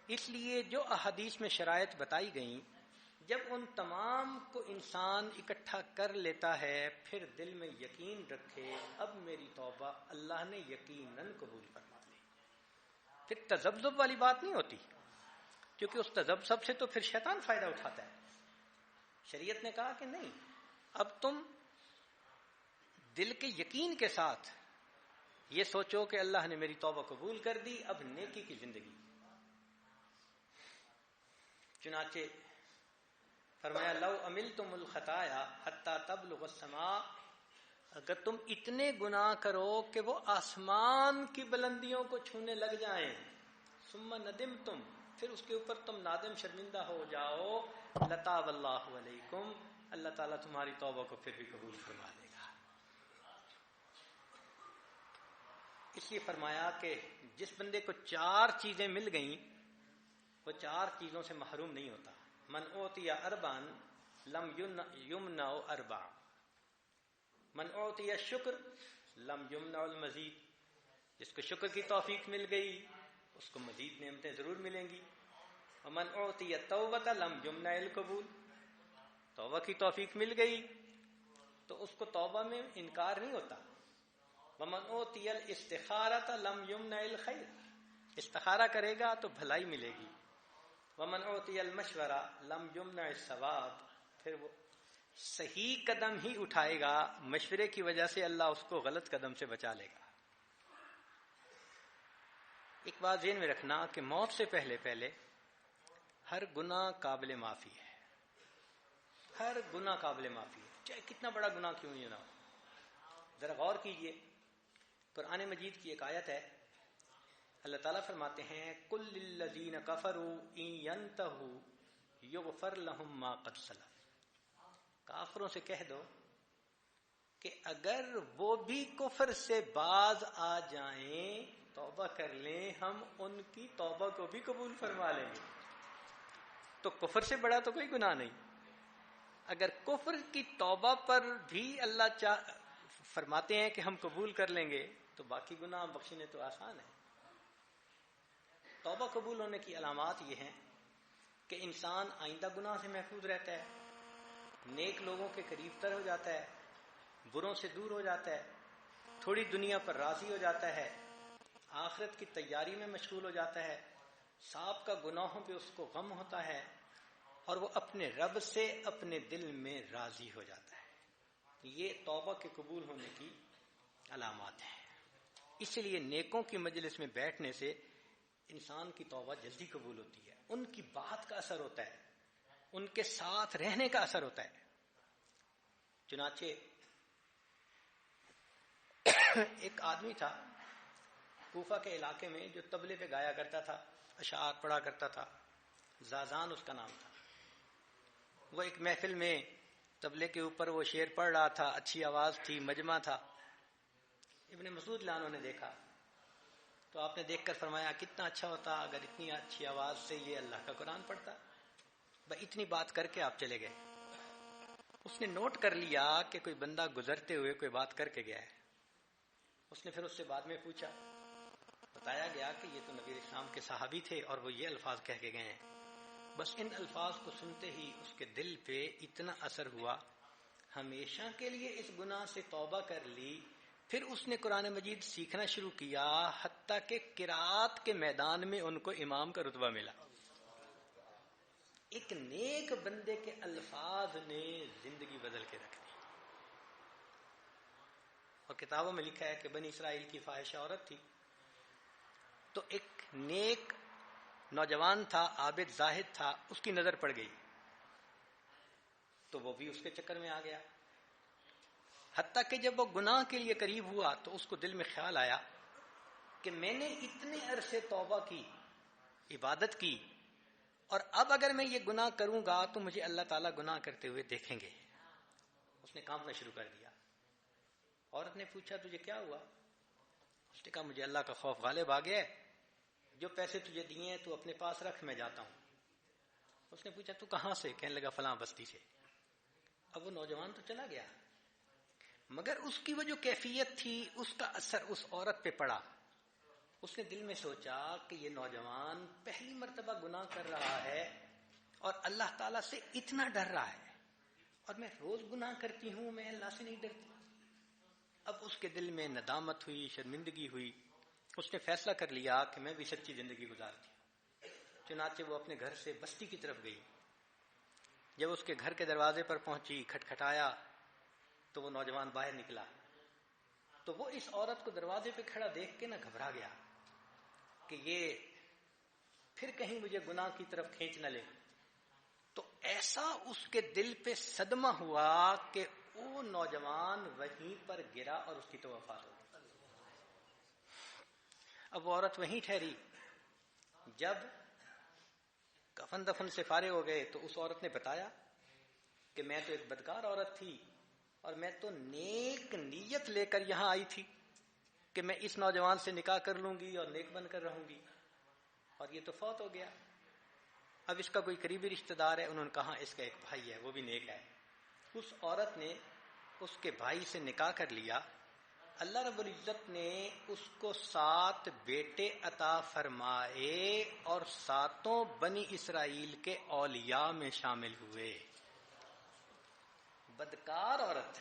اس لیے جو احادیث میں شرائط بتائی گئیں جب ان تمام کو انسان اکٹھا کر لیتا ہے پھر دل میں یقین رکھے اب میری توبہ اللہ نے یقیناً قبول فرما لی. پھر تذبذب والی بات نہیں ہوتی، کیونکہ اس تذبذب سے تو پھر شیطان فائدہ اٹھاتا ہے. شریعت نے کہا کہ نہیں، اب تم دل کے یقین کے ساتھ یہ سوچو کہ اللہ نے میری توبہ قبول کر دی، اب نیکی کی زندگی. چنانچہ فرمایا لو عملتم الخطایا حتی تبلغ السماء، اگر تم اتنے گناہ کرو کہ وہ آسمان کی بلندیوں کو چھونے لگ جائیں، ثم ندمتم، پھر اس کے اوپر تم نادم شرمندہ ہو جاؤ، لتاب اللہ علیکم، اللہ تعالیٰ تمہاری توبہ کو پھر بھی قبول فرما لے گا. اس لیے فرمایا کہ جس بندے کو 4 چیزیں مل گئیں وہ 4 چیزوں سے محروم نہیں ہوتا. من اوتی اربعا لم یمنع اربع، من اوتی الشکر لم یمنع المزید، جس کو شکر کی توفیق مل گئی اس کو مزید نعمتیں ضرور ملیں گی. ومن اوتی التوبۃ لم یمنع القبول، توبہ کی توفیق مل گئی تو اس کو توبہ میں انکار نہیں ہوتا. ومن اوتی الاستخارۃ لم یمنع الخیر، استخارہ کرے گا تو بھلائی ملے گی. ومن اوتی المشورہ لم یمنع الثواب، پھر وہ صحیح قدم ہی اٹھائے گا، مشورے کی وجہ سے اللہ اس کو غلط قدم سے بچا لے گا. ایک بات ذہن میں رکھنا کہ موت سے پہلے ہر گناہ قابل معافی ہے. ہر گناہ قابل معافی ہے، چاہے کتنا بڑا گناہ کیوں ہی نہ ہو۔ ذرا غور کیجئے، قرآن مجید کی ایک آیت ہے، اللہ تعالیٰ فرماتے ہیں قُلْ لِلَّذِينَ كَفَرُوا إِن يَنْتَهُوا يُغْفَرْ لَهُم مَّا قَدْ سَلَفَ، کافروں سے کہہ دو کہ اگر وہ بھی کفر سے باز آ جائیں، توبہ کر لیں، ہم ان کی توبہ کو بھی قبول فرما لیں گے۔ تو کفر سے بڑا تو کوئی گناہ نہیں۔ اگر کفر کی توبہ پر بھی اللہ فرماتے ہیں کہ ہم قبول کر لیں گے، تو باقی گناہ بخشنے تو آسان ہے۔ توبہ قبول ہونے کی علامات یہ ہیں کہ انسان آئندہ گناہ سے محفوظ رہتا ہے، نیک لوگوں کے قریب تر ہو جاتا ہے، بروں سے دور ہو جاتا ہے، تھوڑی دنیا پر راضی ہو جاتا ہے، آخرت کی تیاری میں مشغول ہو جاتا ہے، سابقہ گناہوں پہ اس کو غم ہوتا ہے، اور وہ اپنے رب سے اپنے دل میں راضی ہو جاتا ہے۔ یہ توبہ کے قبول ہونے کی علامات ہیں۔ اس لیے نیکوں کی مجلس میں بیٹھنے سے انسان کی توبہ جلدی قبول ہوتی ہے، ان کی بات کا اثر ہوتا ہے، ان کے ساتھ رہنے کا اثر ہوتا ہے۔ چنانچہ ایک آدمی تھا کوفہ کے علاقے میں جو طبلے پہ گایا کرتا تھا، اشعار پڑھا کرتا تھا، زازان اس کا نام تھا۔ وہ ایک محفل میں طبلے کے اوپر وہ شعر پڑھ رہا تھا، اچھی آواز تھی، مجمع تھا۔ ابن مسعود لانو نے دیکھا تو آپ نے دیکھ کر فرمایا کتنا اچھا ہوتا اگر اتنی اچھی آواز سے یہ اللہ کا قرآن پڑھتا۔ بس اتنی بات کر کے آپ چلے گئے۔ اس نے نوٹ کر لیا کہ کوئی بندہ گزرتے ہوئے کوئی بات کر کے گیا ہے۔ اس نے پھر اس سے بعد میں پوچھا، بتایا گیا کہ یہ تو نبی اسلام کے صحابی تھے اور وہ یہ الفاظ کہہ کے گئے ہیں۔ بس ان الفاظ کو سنتے ہی اس کے دل پہ اتنا اثر ہوا، ہمیشہ کے لیے اس گناہ سے توبہ کر لی۔ پھر اس نے قرآن مجید سیکھنا شروع کیا، حتیٰ کہ قرات کے میدان میں ان کو امام کا رتبہ ملا۔ ایک نیک بندے کے الفاظ نے زندگی بدل کے رکھ دی۔ اور کتابوں میں لکھا ہے کہ بنی اسرائیل کی فاحشہ عورت تھی، تو ایک نیک نوجوان تھا، عابد زاہد تھا، اس کی نظر پڑ گئی تو وہ بھی اس کے چکر میں آ گیا۔ حتیٰ کہ جب وہ گناہ کے لیے قریب ہوا تو اس کو دل میں خیال آیا کہ میں نے اتنے عرصے توبہ کی، عبادت کی، اور اب اگر میں یہ گناہ کروں گا تو مجھے اللہ تعالیٰ گناہ کرتے ہوئے دیکھیں گے۔ اس نے کانپنا شروع کر دیا۔ عورت نے پوچھا تجھے کیا ہوا؟ اس نے کہا مجھے اللہ کا خوف غالب آ گیا ہے، جو پیسے تجھے دیے ہیں تو اپنے پاس رکھ، میں جاتا ہوں۔ اس نے پوچھا تو کہاں سے؟ کہنے لگا فلاں بستی سے۔ اب وہ نوجوان تو چلا گیا، مگر اس کی وہ جو کیفیت تھی اس کا اثر اس عورت پہ پڑا۔ اس نے دل میں سوچا کہ یہ نوجوان پہلی مرتبہ گناہ کر رہا ہے اور اللہ تعالیٰ سے اتنا ڈر رہا ہے، اور میں روز گناہ کرتی ہوں، میں اللہ سے نہیں ڈرتی۔ اب اس کے دل میں ندامت ہوئی، شرمندگی ہوئی۔ اس نے فیصلہ کر لیا کہ میں بھی سچی زندگی گزارتی ہوں۔ چنانچہ وہ اپنے گھر سے بستی کی طرف گئی۔ جب اس کے گھر کے دروازے پر پہنچی، کھٹکھٹایا تو وہ نوجوان باہر نکلا، تو وہ اس عورت کو دروازے پہ کھڑا دیکھ کے نہ گھبرا گیا کہ یہ پھر کہیں مجھے گناہ کی طرف کھینچ نہ لے۔ تو ایسا اس کے دل پہ صدمہ ہوا کہ وہ نوجوان وہیں پر گرا اور اس کی تو وفات ہو گئی۔ اب وہ عورت وہیں ٹھہری۔ جب کفن دفن سے فارغ ہو گئے تو اس عورت نے بتایا کہ میں تو ایک بدکار عورت تھی اور میں تو نیک نیت لے کر یہاں آئی تھی کہ میں اس نوجوان سے نکاح کر لوں گی اور نیک بن کر رہوں گی، اور یہ تو فوت ہو گیا۔ اب اس کا کوئی قریبی رشتہ دار ہے؟ انہوں نے کہا اس کا ایک بھائی ہے، وہ بھی نیک ہے۔ اس عورت نے اس کے بھائی سے نکاح کر لیا۔ اللہ رب العزت نے اس کو 7 بیٹے عطا فرمائے اور 7 بنی اسرائیل کے اولیاء میں شامل ہوئے۔ بدکار عورت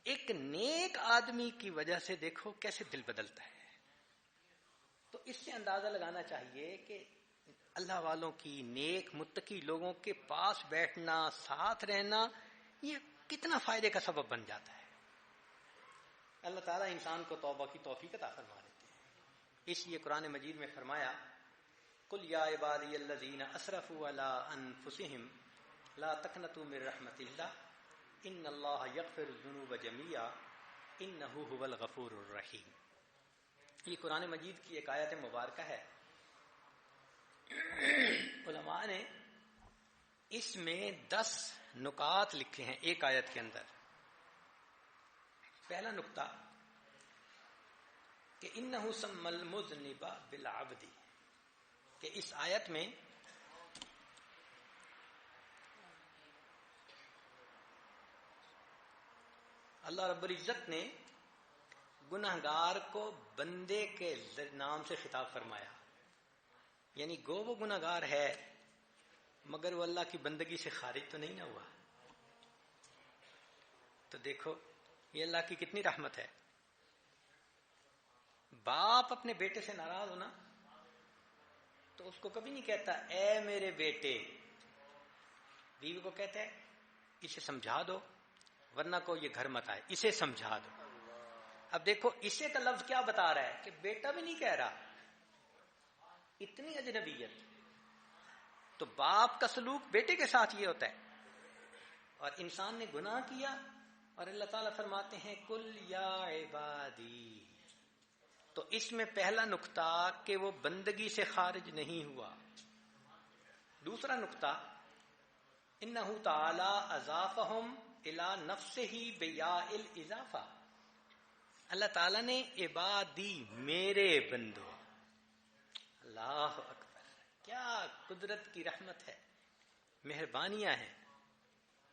ایک نیک آدمی کی وجہ سے دیکھو کیسے دل بدلتا ہے۔ تو اس سے اندازہ لگانا چاہیے کہ اللہ والوں کی، نیک متقی لوگوں کے پاس بیٹھنا، ساتھ رہنا، یہ کتنا فائدے کا سبب بن جاتا ہے۔ اللہ تعالیٰ انسان کو توبہ کی توفیق عطا فرما دیتے ہیں۔ اس لیے قرآن مجید میں فرمایا قُلْ يَا عِبَادِيَ الَّذِينَ أَسْرَفُوا عَلَىٰ أَنفُسِهِمْ لا تقنطوا من رحمت اللہ ان اللہ یغفر الذنوب جميعا انہ هو الغفور الرحیم. یہ قرآن مجید کی ایک آیت مبارکہ ہے. علماء نے اس میں 10 نکات لکھے ہیں ایک آیت کے اندر. پہلا نکتہ کہ انہ سمی المذنب بالعبد، کہ اس آیت میں اللہ رب العزت نے گناہگار کو بندے کے نام سے خطاب فرمایا. یعنی گو وہ گناہگار ہے مگر وہ اللہ کی بندگی سے خارج تو نہیں نہ ہوا. تو دیکھو یہ اللہ کی کتنی رحمت ہے. باپ اپنے بیٹے سے ناراض ہونا تو اس کو کبھی نہیں کہتا اے میرے بیٹے. بیوی کو کہتا ہے اسے سمجھا دو ورنہ کو یہ گھر مت آئے، اسے سمجھا دو. اب دیکھو اسے کا لفظ کیا بتا رہا ہے کہ بیٹا بھی نہیں کہہ رہا. اتنی اجنبیت. تو باپ کا سلوک بیٹے کے ساتھ یہ ہوتا ہے. اور انسان نے گناہ کیا اور اللہ تعالیٰ فرماتے ہیں کل یا عبادی. تو اس میں پہلا نقطہ کہ وہ بندگی سے خارج نہیں ہوا. دوسرا نقطہ انہ تعالی اضافہم الی نفسہ بیاء الاضافہ. اللہ تعالیٰ نے عبادی میرے بندو. اللہ اکبر، کیا قدرت کی رحمت ہے، مہربانیاں ہیں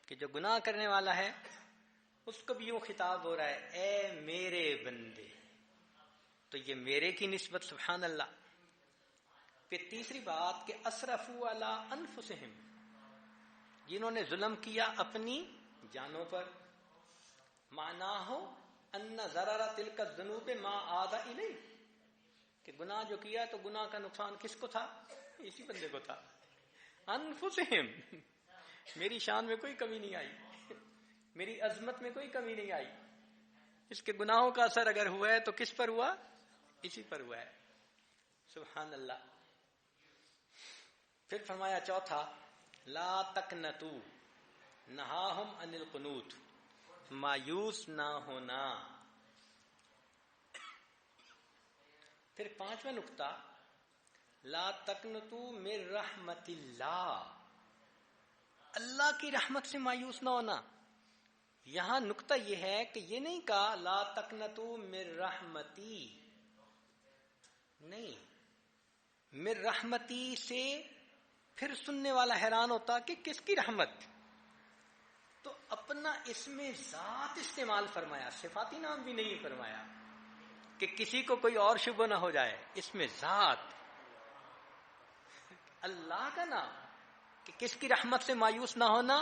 کہ جو گناہ کرنے والا ہے اس کو بھی یوں خطاب ہو رہا ہے اے میرے بندے. تو یہ میرے کی نسبت سبحان اللہ. پھر تیسری بات کہ اسرفوا علی انفسہم، جنہوں نے ظلم کیا اپنی جانوں پر. معنی ہو ان ضرر تلک الذنوب ما عاد الیہ، کہ گناہ جو کیا تو گناہ کا نقصان کس کو تھا؟ اسی بندے کو تھا. انفسہم، میری شان میں کوئی کمی نہیں آئی، میری عظمت میں کوئی کمی نہیں آئی. اس کے گناہوں کا اثر اگر ہوا ہے تو کس پر ہوا؟ اسی پر ہوا ہے. سبحان اللہ. پھر فرمایا چوتھا لا تقنطوا، نہاہم عن القنوت، مایوس نہ ہونا. پھر پانچواں نقطہ لا تقنطوا من رحمت اللہ، اللہ کی رحمت سے مایوس نہ ہونا. یہاں نقطہ یہ ہے کہ یہ نہیں کہا لا تقنطوا من رحمتی، نہیں، من رحمتی سے پھر سننے والا حیران ہوتا کہ کس کی رحمت. تو اپنا اسم ذات استعمال فرمایا، صفاتی نام بھی نہیں فرمایا کہ کسی کو کوئی اور شبہ نہ ہو جائے. اسم ذات اللہ کا نام کہ کس کی رحمت سے مایوس نہ ہونا؟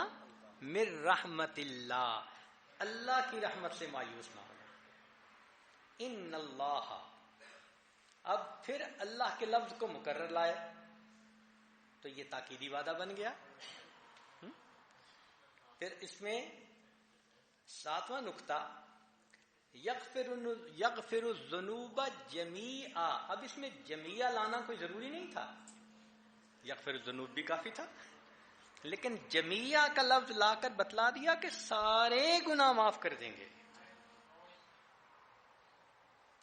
من رحمت اللہ، اللہ کی رحمت سے مایوس نہ ہونا. ان اللہ، اب پھر اللہ کے لفظ کو مکرر لائے تو یہ تاکیدی وعدہ بن گیا. پھر اس میں ساتواں نقطہ یغفر الذنوب جمیعا. اب اس میں جمیعا لانا کوئی ضروری نہیں تھا، یغفر الذنوب بھی کافی تھا، لیکن جمیعا کا لفظ لا کر بتلا دیا کہ سارے گناہ معاف کر دیں گے.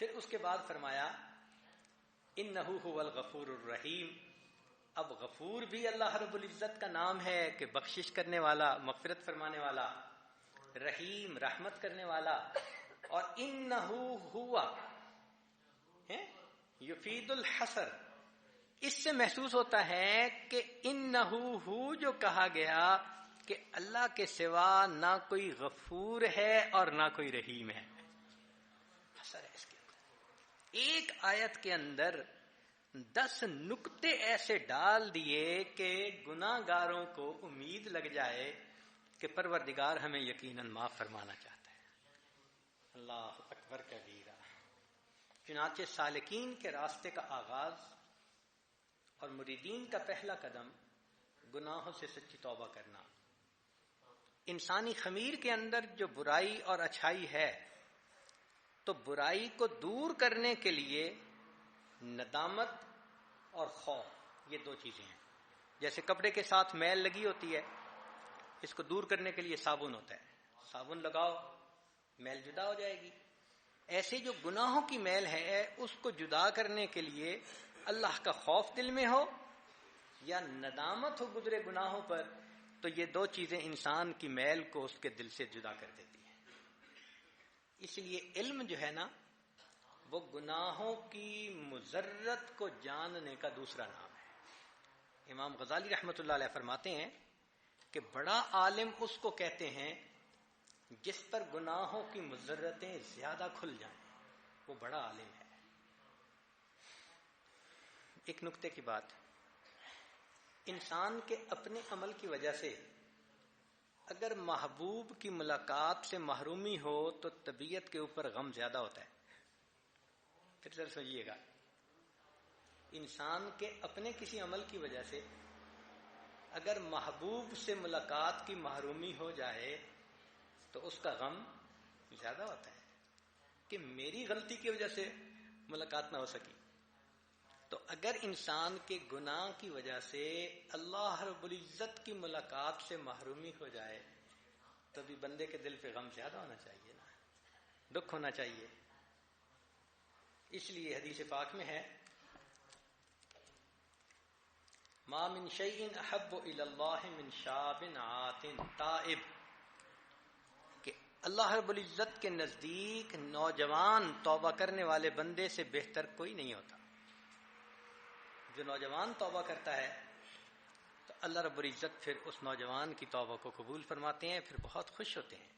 پھر اس کے بعد فرمایا انہ هو الغفور الرحیم. اب غفور بھی اللہ رب العزت کا نام ہے کہ بخشش کرنے والا، مغفرت فرمانے والا. رحیم، رحمت کرنے والا. اور انہ ہوا یفید الحصر، اس سے محسوس ہوتا ہے کہ انہ ہو جو کہا گیا کہ اللہ کے سوا نہ کوئی غفور ہے اور نہ کوئی رحیم ہے. حصر ہے اس کے اندر. ایک آیت کے اندر 10 نکتے ایسے ڈال دیے کہ گناہ گاروں کو امید لگ جائے کہ پروردگار ہمیں یقیناً معاف فرمانا چاہتا ہے. اللہ اکبر کبیرہ. چنانچہ سالکین کے راستے کا آغاز اور مریدین کا پہلا قدم گناہوں سے سچی توبہ کرنا. انسانی خمیر کے اندر جو برائی اور اچھائی ہے تو برائی کو دور کرنے کے لیے ندامت اور خوف، یہ 2 چیزیں ہیں. جیسے کپڑے کے ساتھ میل لگی ہوتی ہے اس کو دور کرنے کے لیے صابن ہوتا ہے، صابن لگاؤ میل جدا ہو جائے گی۔ ایسے جو گناہوں کی میل ہے اس کو جدا کرنے کے لیے اللہ کا خوف دل میں ہو یا ندامت ہو گزرے گناہوں پر، تو یہ دو چیزیں انسان کی میل کو اس کے دل سے جدا کر دیتی ہیں۔ اس لیے علم جو ہے نا وہ گناہوں کی مضرت کو جاننے کا دوسرا نام ہے۔ امام غزالی رحمۃ اللہ علیہ فرماتے ہیں کہ بڑا عالم اس کو کہتے ہیں جس پر گناہوں کی مضرتیں زیادہ کھل جائیں، وہ بڑا عالم ہے۔ ایک نکتے کی بات، انسان کے اپنے عمل کی وجہ سے اگر محبوب کی ملاقات سے محرومی ہو تو طبیعت کے اوپر غم زیادہ ہوتا ہے۔ پھر ذرا سمجھیے گا، انسان کے اپنے کسی عمل کی وجہ سے اگر محبوب سے ملاقات کی محرومی ہو جائے تو اس کا غم زیادہ ہوتا ہے کہ میری غلطی کی وجہ سے ملاقات نہ ہو سکی۔ تو اگر انسان کے گناہ کی وجہ سے اللہ رب العزت کی ملاقات سے محرومی ہو جائے تو بھی بندے کے دل پہ غم زیادہ ہونا چاہیے نا، دکھ ہونا چاہیے۔ اس لیے حدیث پاک میں ہے ما من شیء احب الی اللہ من شاب عات تائب، کہ اللہ رب العزت کے نزدیک نوجوان توبہ کرنے والے بندے سے بہتر کوئی نہیں ہوتا۔ جو نوجوان توبہ کرتا ہے تو اللہ رب العزت پھر اس نوجوان کی توبہ کو قبول فرماتے ہیں، پھر بہت خوش ہوتے ہیں۔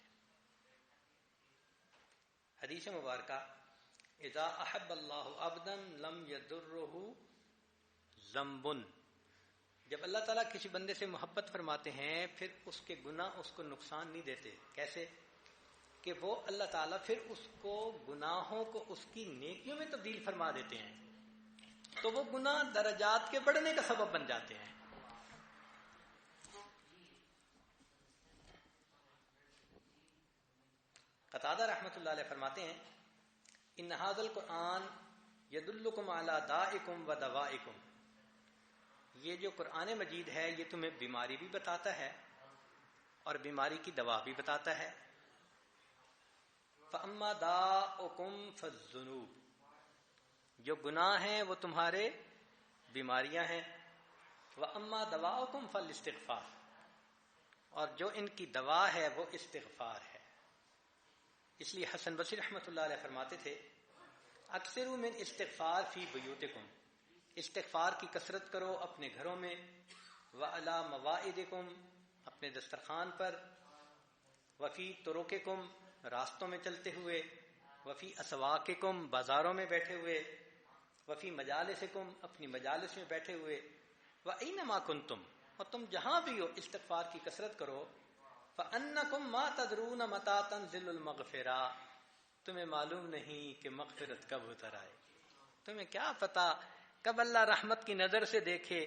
حدیث مبارکہ اذا احب اللہ عبدا لم یضرہ ذنب، جب اللہ تعالیٰ کسی بندے سے محبت فرماتے ہیں پھر اس کے گناہ اس کو نقصان نہیں دیتے۔ کیسے؟ کہ وہ اللہ تعالیٰ پھر اس کو گناہوں کو اس کی نیکیوں میں تبدیل فرما دیتے ہیں، تو وہ گناہ درجات کے بڑھنے کا سبب بن جاتے ہیں۔ قتادہ رحمۃ اللہ علیہ فرماتے ہیں ان ھذا القرآن یدلکم علی دائکم و دوائکم، یہ جو قرآن مجید ہے یہ تمہیں بیماری بھی بتاتا ہے اور بیماری کی دوا بھی بتاتا ہے۔ فَأَمَّا دَاؤُكُمْ فَالذُّنُوبُ، جو گناہ ہیں وہ تمہارے بیماریاں ہیں۔ وَأَمَّا دَوَاؤُكُمْ فَالِاسْتِغْفَارُ، اور جو ان کی دوا ہے وہ استغفار ہے۔ اس لیے حسن بصری رحمۃ اللہ علیہ فرماتے تھے اکثروا من استغفار فی بیوتکم، استغفار کی کثرت کرو اپنے گھروں میں، وعلی موائدکم، اپنے دسترخوان پر، وفی طرقکم، راستوں میں چلتے ہوئے، وفی اسواقکم، بازاروں میں بیٹھے ہوئے، وفی مجالسکم، اپنی مجالس میں بیٹھے ہوئے، وَأَيْنَمَا كُنْتُمْ، اور تم جہاں بھی ہو استغفار کی کثرت کرو۔ فَأَنَّكُمْ مَا تَدْرُونَ مَتَىٰ تَنزِلُ الْمَغْفِرَةُ، تمہیں معلوم نہیں کہ مغفرت کب اتر آئے، تمہیں کیا پتا کب اللہ رحمت کی نظر سے دیکھے،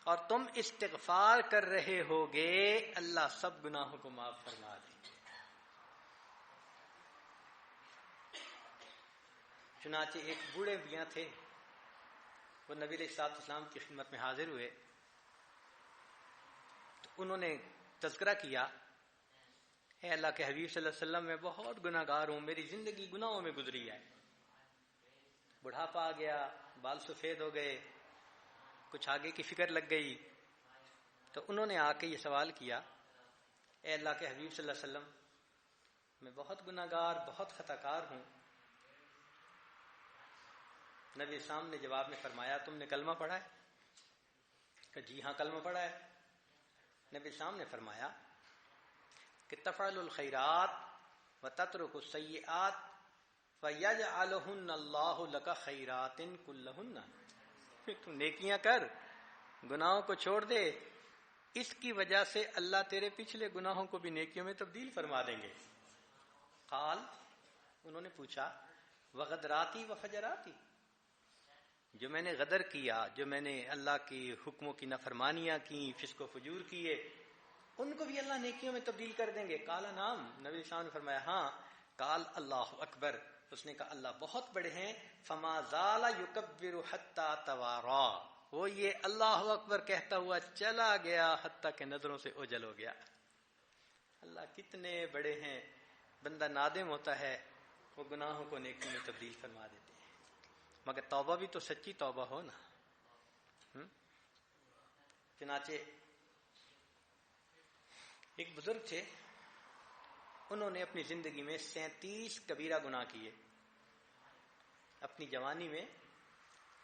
اور تم استغفار کر رہے ہوگے اللہ سب گناہوں کو معاف فرما دے۔ چنانچہ ایک بوڑھے میاں تھے، وہ نبی علیہ الصلوۃ والسلام کی خدمت میں حاضر ہوئے تو انہوں نے تذکرہ کیا، اے اللہ کے حبیب صلی اللہ علیہ وسلم میں بہت گناہ گار ہوں، میری زندگی گناہوں میں گزری ہے، بڑھاپا آ گیا، بال سفید ہو گئے، کچھ آگے کی فکر لگ گئی۔ تو انہوں نے آ کے یہ سوال کیا، اے اللہ کے حبیب صلی اللہ علیہ وسلم میں بہت گناہ گار، بہت خطا کار ہوں۔ نبی اسلام نے جواب میں فرمایا تم نے کلمہ پڑھا ہے؟ کہ جی ہاں کلمہ پڑھا ہے۔ نبی اسلام نے فرمایا کہ تفعل الخیرات وتترک السیئات فیجعلہن اللہ لک خیرات کلہن، تو نیکیاں کر، گناہوں کو چھوڑ دے، اس کی وجہ سے اللہ تیرے پچھلے گناہوں کو بھی نیکیوں میں تبدیل فرما دیں گے۔ قال، انہوں نے پوچھا وغدراتی وفجراتی، جو میں نے غدر کیا، جو میں نے اللہ کی حکموں کی نافرمانیاں کی، فسق و فجور کیے، ان کو بھی اللہ نیکیوں میں تبدیل کر دیں گے؟ قال نعم، نبی صاحب نے فرمایا ہاں۔ قال اللہ اکبر، اس نے کہا اللہ بہت بڑے ہیں۔ فما زال یکبر حتی توارا، وہ یہ اللہ اکبر کہتا ہوا چلا گیا حتیٰ کہ نظروں سے اوجھل ہو گیا۔ اللہ کتنے بڑے ہیں، بندہ نادم ہوتا ہے، وہ گناہوں کو نیکی میں تبدیل فرما دیتے ہیں، مگر توبہ بھی تو سچی توبہ ہو نا۔ چنانچہ ایک بزرگ تھے، انہوں نے اپنی زندگی میں 37 کبیرہ گناہ کیے۔ اپنی جوانی میں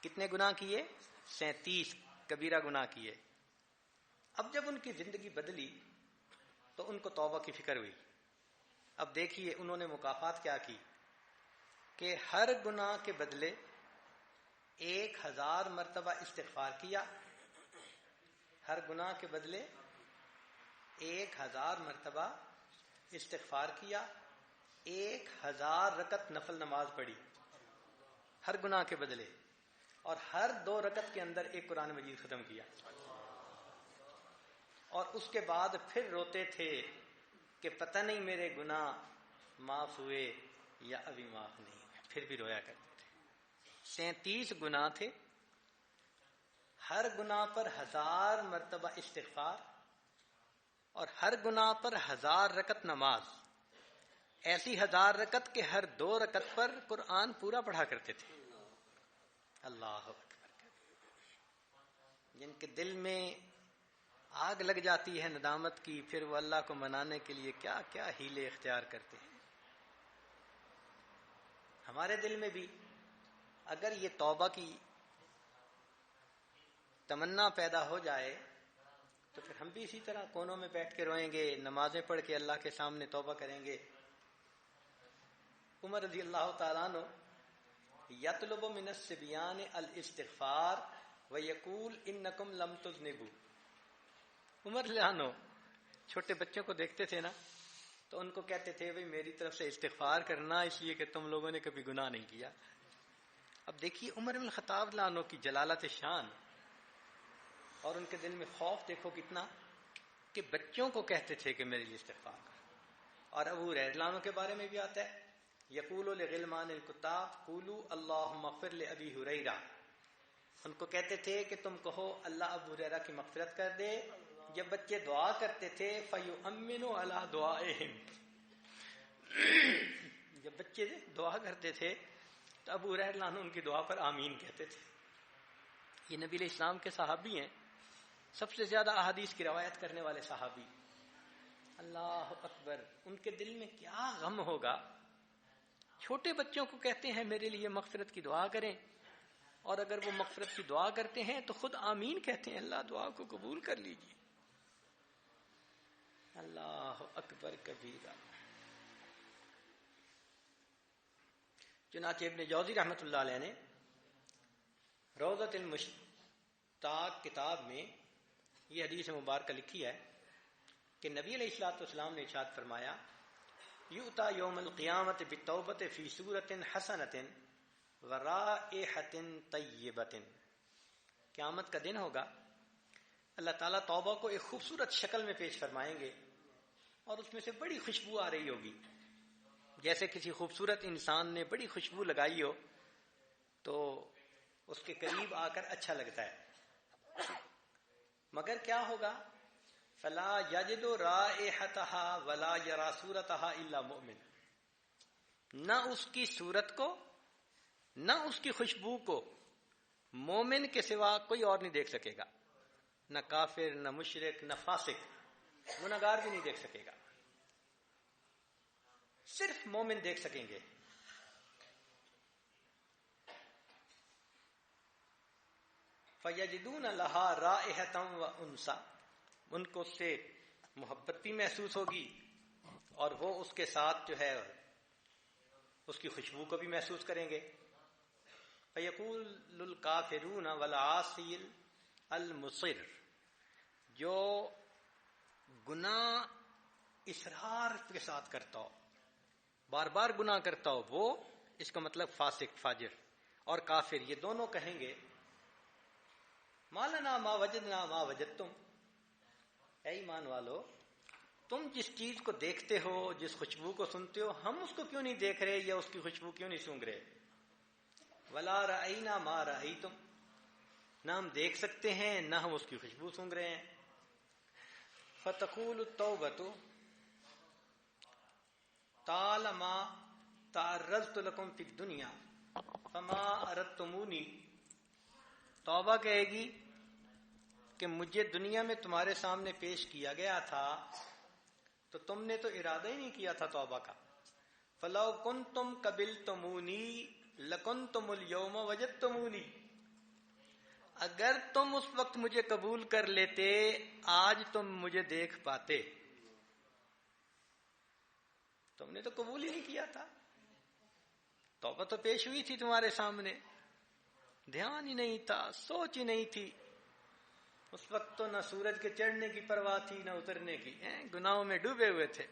کتنے گناہ کیے؟ 37 کبیرہ گناہ کیے۔ اب جب ان کی زندگی بدلی تو ان کو توبہ کی فکر ہوئی۔ اب دیکھیے انہوں نے مکافات کیا کی کہ ہر گناہ کے بدلے 1000 مرتبہ استغفار کیا، ہر گناہ کے بدلے 1000 مرتبہ استغفار کیا، 1000 رکعت نفل نماز پڑھی ہر گناہ کے بدلے، اور ہر 2 رکعت کے اندر ایک قرآن مجید ختم کیا، اور اس کے بعد پھر روتے تھے کہ پتہ نہیں میرے گناہ معاف ہوئے یا ابھی معاف نہیں ہوئے، پھر بھی رویا کرتے تھے۔ 37 گناہ تھے، ہر گناہ پر 1000 مرتبہ استغفار، اور ہر گناہ پر 1000 رکعت نماز، ایسی 1000 رکعت کہ ہر 2 رکعت پر قرآن پورا پڑھا کرتے تھے۔ اللہ اکبر، جن کے دل میں آگ لگ جاتی ہے ندامت کی، پھر وہ اللہ کو منانے کے لیے کیا کیا ہیلے اختیار کرتے ہیں۔ ہمارے دل میں بھی اگر یہ توبہ کی تمنا پیدا ہو جائے تو پھر ہم بھی اسی طرح کونوں میں بیٹھ کے روئیں گے، نمازیں پڑھ کے اللہ کے سامنے توبہ کریں گے۔ عمر رضی اللہ تعالیٰ عنہ یطلب من الصبیان الاستغفار ویقول انکم لم تذنبوا، عمر رضی اللہ عنہ چھوٹے بچوں کو دیکھتے تھے نا تو ان کو کہتے تھے بھئی میری طرف سے استغفار کرنا، اس لیے کہ تم لوگوں نے کبھی گناہ نہیں کیا۔ اب دیکھیے عمر بن الخطاب رضی اللہ عنہ کی جلالت شان اور ان کے دل میں خوف دیکھو کتنا، کہ بچوں کو کہتے تھے کہ میرے لیے استغفار کر۔ اور ابو ہریرہ رضی اللہ عنہ کے بارے میں بھی آتا ہے، یقول لغلمان الکتاب قولوا اللہم اغفر لابی ہریرہ، ان کو کہتے تھے کہ تم کہو اللہ ابو ہریرہ کی مغفرت کر دے۔ جب بچے دعا کرتے تھے فَيُؤَمِّنُ عَلَىٰ دُعَائِهِمْ، جب بچے دعا کرتے تھے تو ابو ہریرہ رضی اللہ عنہ ان کی دعا پر آمین کہتے تھے۔ یہ نبی علیہ السلام کے صحابی ہیں، سب سے زیادہ احادیث کی روایت کرنے والے صحابی۔ اللہ اکبر، ان کے دل میں کیا غم ہوگا، چھوٹے بچوں کو کہتے ہیں میرے لیے مغفرت کی دعا کریں، اور اگر وہ مغفرت کی دعا کرتے ہیں تو خود آمین کہتے ہیں، اللہ دعا کو قبول کر لیجیے۔ اللہ اکبر کبیرہ۔ چنانچہ ابن جوزی رحمۃ اللہ علیہ نے روضۃ المشتاق کتاب میں یہ حدیث مبارکہ لکھی ہے کہ نبی علیہ الصلوۃ والسلام نے ارشاد فرمایا، یؤتی یوم القیامۃ بالتوبۃ فی صورۃ حسنۃ ورائحۃ طیبۃ، قیامت کا دن ہوگا، اللہ تعالیٰ توبہ کو ایک خوبصورت شکل میں پیش فرمائیں گے اور اس میں سے بڑی خوشبو آ رہی ہوگی، جیسے کسی خوبصورت انسان نے بڑی خوشبو لگائی ہو تو اس کے قریب آ کر اچھا لگتا ہے، مگر کیا ہوگا، فلا یجد رائحتها ولا یرا صورتها الا مؤمن، نہ اس کی صورت کو نہ اس کی خوشبو کو مومن کے سوا کوئی اور نہیں دیکھ سکے گا، نہ کافر، نہ مشرک، نہ فاسق، گناہگار بھی نہیں دیکھ سکے گا، صرف مومن دیکھ سکیں گے۔ فَيَجِدُونَ لَهَا رَائِحَةً وَأُنْسًا، ان کو اس سے محبت بھی محسوس ہوگی اور وہ اس کے ساتھ جو ہے اس کی خوشبو کو بھی محسوس کریں گے۔ فَيَقُولُ الْكَافِرُونَ وَالْعَاصِي الْمُصِرُّ، جو گناہ اصرار کے ساتھ کرتا ہو، بار بار گناہ کرتا ہو، وہ اس کا مطلب فاسق، فاجر، اور کافر، یہ دونوں کہیں گے ما لنا ما وجدنا ما وجدتم، اے ایمان والو تم جس چیز کو دیکھتے ہو، جس خوشبو کو سنتے ہو، ہم اس کو کیوں نہیں دیکھ رہے یا اس کی خوشبو کیوں نہیں سونگھ رہے؟ ولا رأینا ما رأیتم، نہ ہم دیکھ سکتے ہیں نہ ہم اس کی خوشبو سونگھ رہے ہیں۔ فتقول التوبۃ، طالما تعرضت لکم فی الدنیا فما اردتمونی، توبہ کہے گی کہ مجھے دنیا میں تمہارے سامنے پیش کیا گیا تھا تو تم نے تو ارادہ ہی نہیں کیا تھا توبہ کا. فلو کنتم قبلتمونی لکنتم اليوم وجدتمونی، اگر تم اس وقت مجھے قبول کر لیتے آج تم مجھے دیکھ پاتے. تم نے تو قبول ہی نہیں کیا تھا. توبہ تو پیش ہوئی تھی تمہارے سامنے، دھیان ہی نہیں تھا، سوچ ہی نہیں تھی. اس وقت تو نہ سورج کے چڑھنے کی پرواہ تھی نہ اترنے کی، گناہوں میں ڈوبے ہوئے تھے.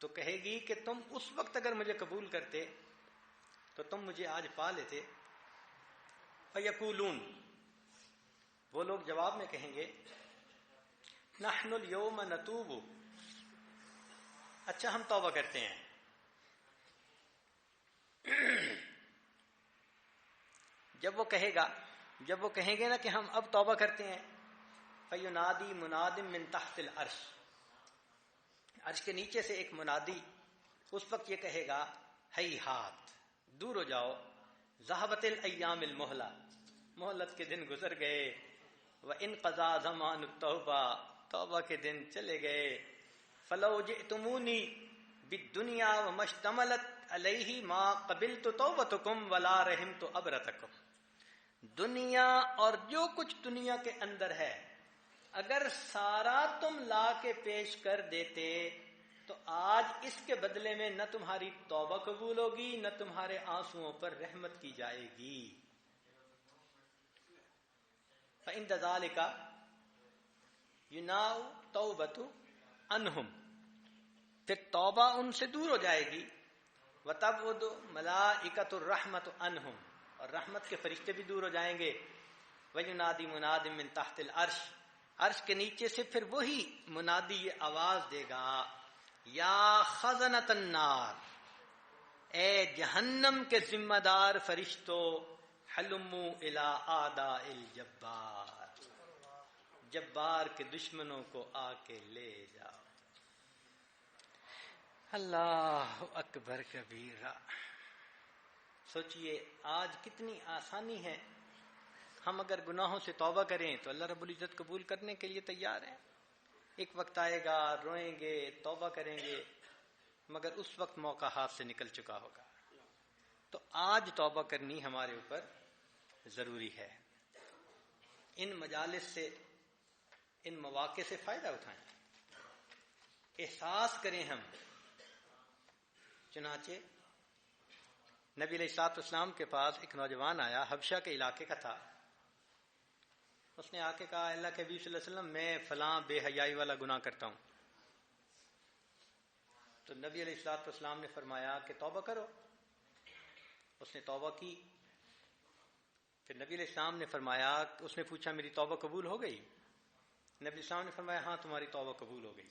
تو کہے گی کہ تم اس وقت اگر مجھے قبول کرتے تو تم مجھے آج پا لیتے. فیقولون، وہ لوگ جواب میں کہیں گے نحن اليوم نتوب، اچھا ہم توبہ کرتے ہیں. جب وہ کہیں گے نا کہ ہم اب توبہ کرتے ہیں، فینادی مناد من تحت العرش، عرش کے نیچے سے ایک منادی اس وقت یہ کہے گا ہیہات، دور ہو جاؤ. ذہبت الایام المہلہ، مہلت کے دن گزر گئے. وانقضا زمان التوبہ، توبہ کے دن چلے گئے. فلو جئتمونی بالدنیا وما اشتملت علیہ ما قبلت توبتکم ولا رحمت ابرتکم، دنیا اور جو کچھ دنیا کے اندر ہے اگر سارا تم لا کے پیش کر دیتے تو آج اس کے بدلے میں نہ تمہاری توبہ قبول ہوگی نہ تمہارے آنسوؤں پر رحمت کی جائے گی. فعند ذلک یناء توبۃ عنہم، پھر توبہ ان سے دور ہو جائے گی. وتبعد ملائکۃ الرحمۃ عنہم، اور رحمت کے فرشتے بھی دور ہو جائیں گے. وینادی مناد من تحت العرش، عرش کے نیچے سے پھر وہی منادی یہ آواز دے گا یا خزنۃ النار، اے جہنم کے ذمہ دار فرشتو، حلموا الی اعداء الجبار، جبار کے دشمنوں کو آ کے لے جاؤ. اللہ اکبر کبیرہ. سوچئے آج کتنی آسانی ہے. ہم اگر گناہوں سے توبہ کریں تو اللہ رب العزت قبول کرنے کے لیے تیار ہیں. ایک وقت آئے گا روئیں گے توبہ کریں گے مگر اس وقت موقع ہاتھ سے نکل چکا ہوگا. تو آج توبہ کرنی ہمارے اوپر ضروری ہے. ان مجالس سے، ان مواقع سے فائدہ اٹھائیں، احساس کریں. ہم چنانچہ نبی علیہ الصلوۃ والسلام کے پاس ایک نوجوان آیا، حبشہ کے علاقے کا تھا. اس نے آ کے کہا اللہ کے نبی صلی اللہ علیہ وسلم میں فلاں بے حیائی والا گناہ کرتا ہوں. تو نبی علیہ الصلوۃ والسلام نے فرمایا کہ توبہ کرو. اس نے توبہ کی. پھر نبی علیہ السلام نے فرمایا، اس نے پوچھا میری توبہ قبول ہو گئی؟ نبی علیہ السلام نے فرمایا ہاں تمہاری توبہ قبول ہو گئی.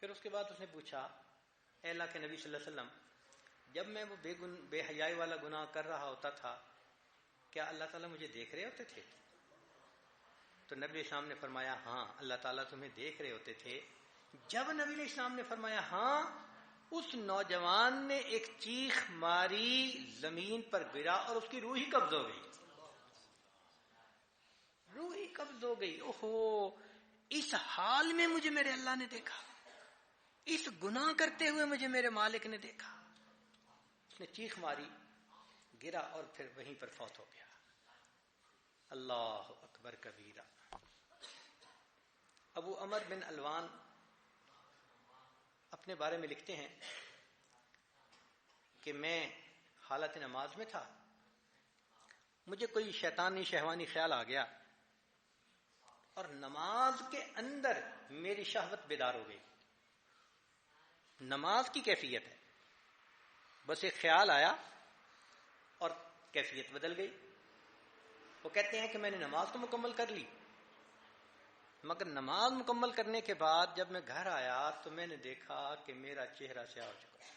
پھر اس کے بعد اس نے پوچھا اے اللہ کے نبی صلی اللہ علیہ وسلم، جب میں وہ بے حیائی والا گناہ کر رہا ہوتا تھا کیا اللہ تعالیٰ مجھے دیکھ رہے ہوتے تھے؟ تو نبی علیہ السلام نے فرمایا ہاں اللہ تعالیٰ تمہیں دیکھ رہے ہوتے تھے. جب نبی علیہ السلام نے فرمایا ہاں، اس نوجوان نے ایک چیخ ماری، زمین پر گرا اور اس کی روح ہی قبض ہو گئی. روح ہی قبض ہو گئی. اوہو، اس حال میں مجھے میرے اللہ نے دیکھا، اس گناہ کرتے ہوئے مجھے میرے مالک نے دیکھا. اس نے چیخ ماری، گرا اور پھر وہیں پر فوت ہو گیا. اللہ اکبر کبیرہ. ابو عمر بن علوان اپنے بارے میں لکھتے ہیں کہ میں حالت نماز میں تھا، مجھے کوئی شیطانی شہوانی خیال آ گیا اور نماز کے اندر میری شہوت بیدار ہو گئی. نماز کی کیفیت ہے، بس ایک خیال آیا اور کیفیت بدل گئی. وہ کہتے ہیں کہ میں نے نماز تو مکمل کر لی مگر نماز مکمل کرنے کے بعد جب میں گھر آیا تو میں نے دیکھا کہ میرا چہرہ سیاہ ہو چکا ہے،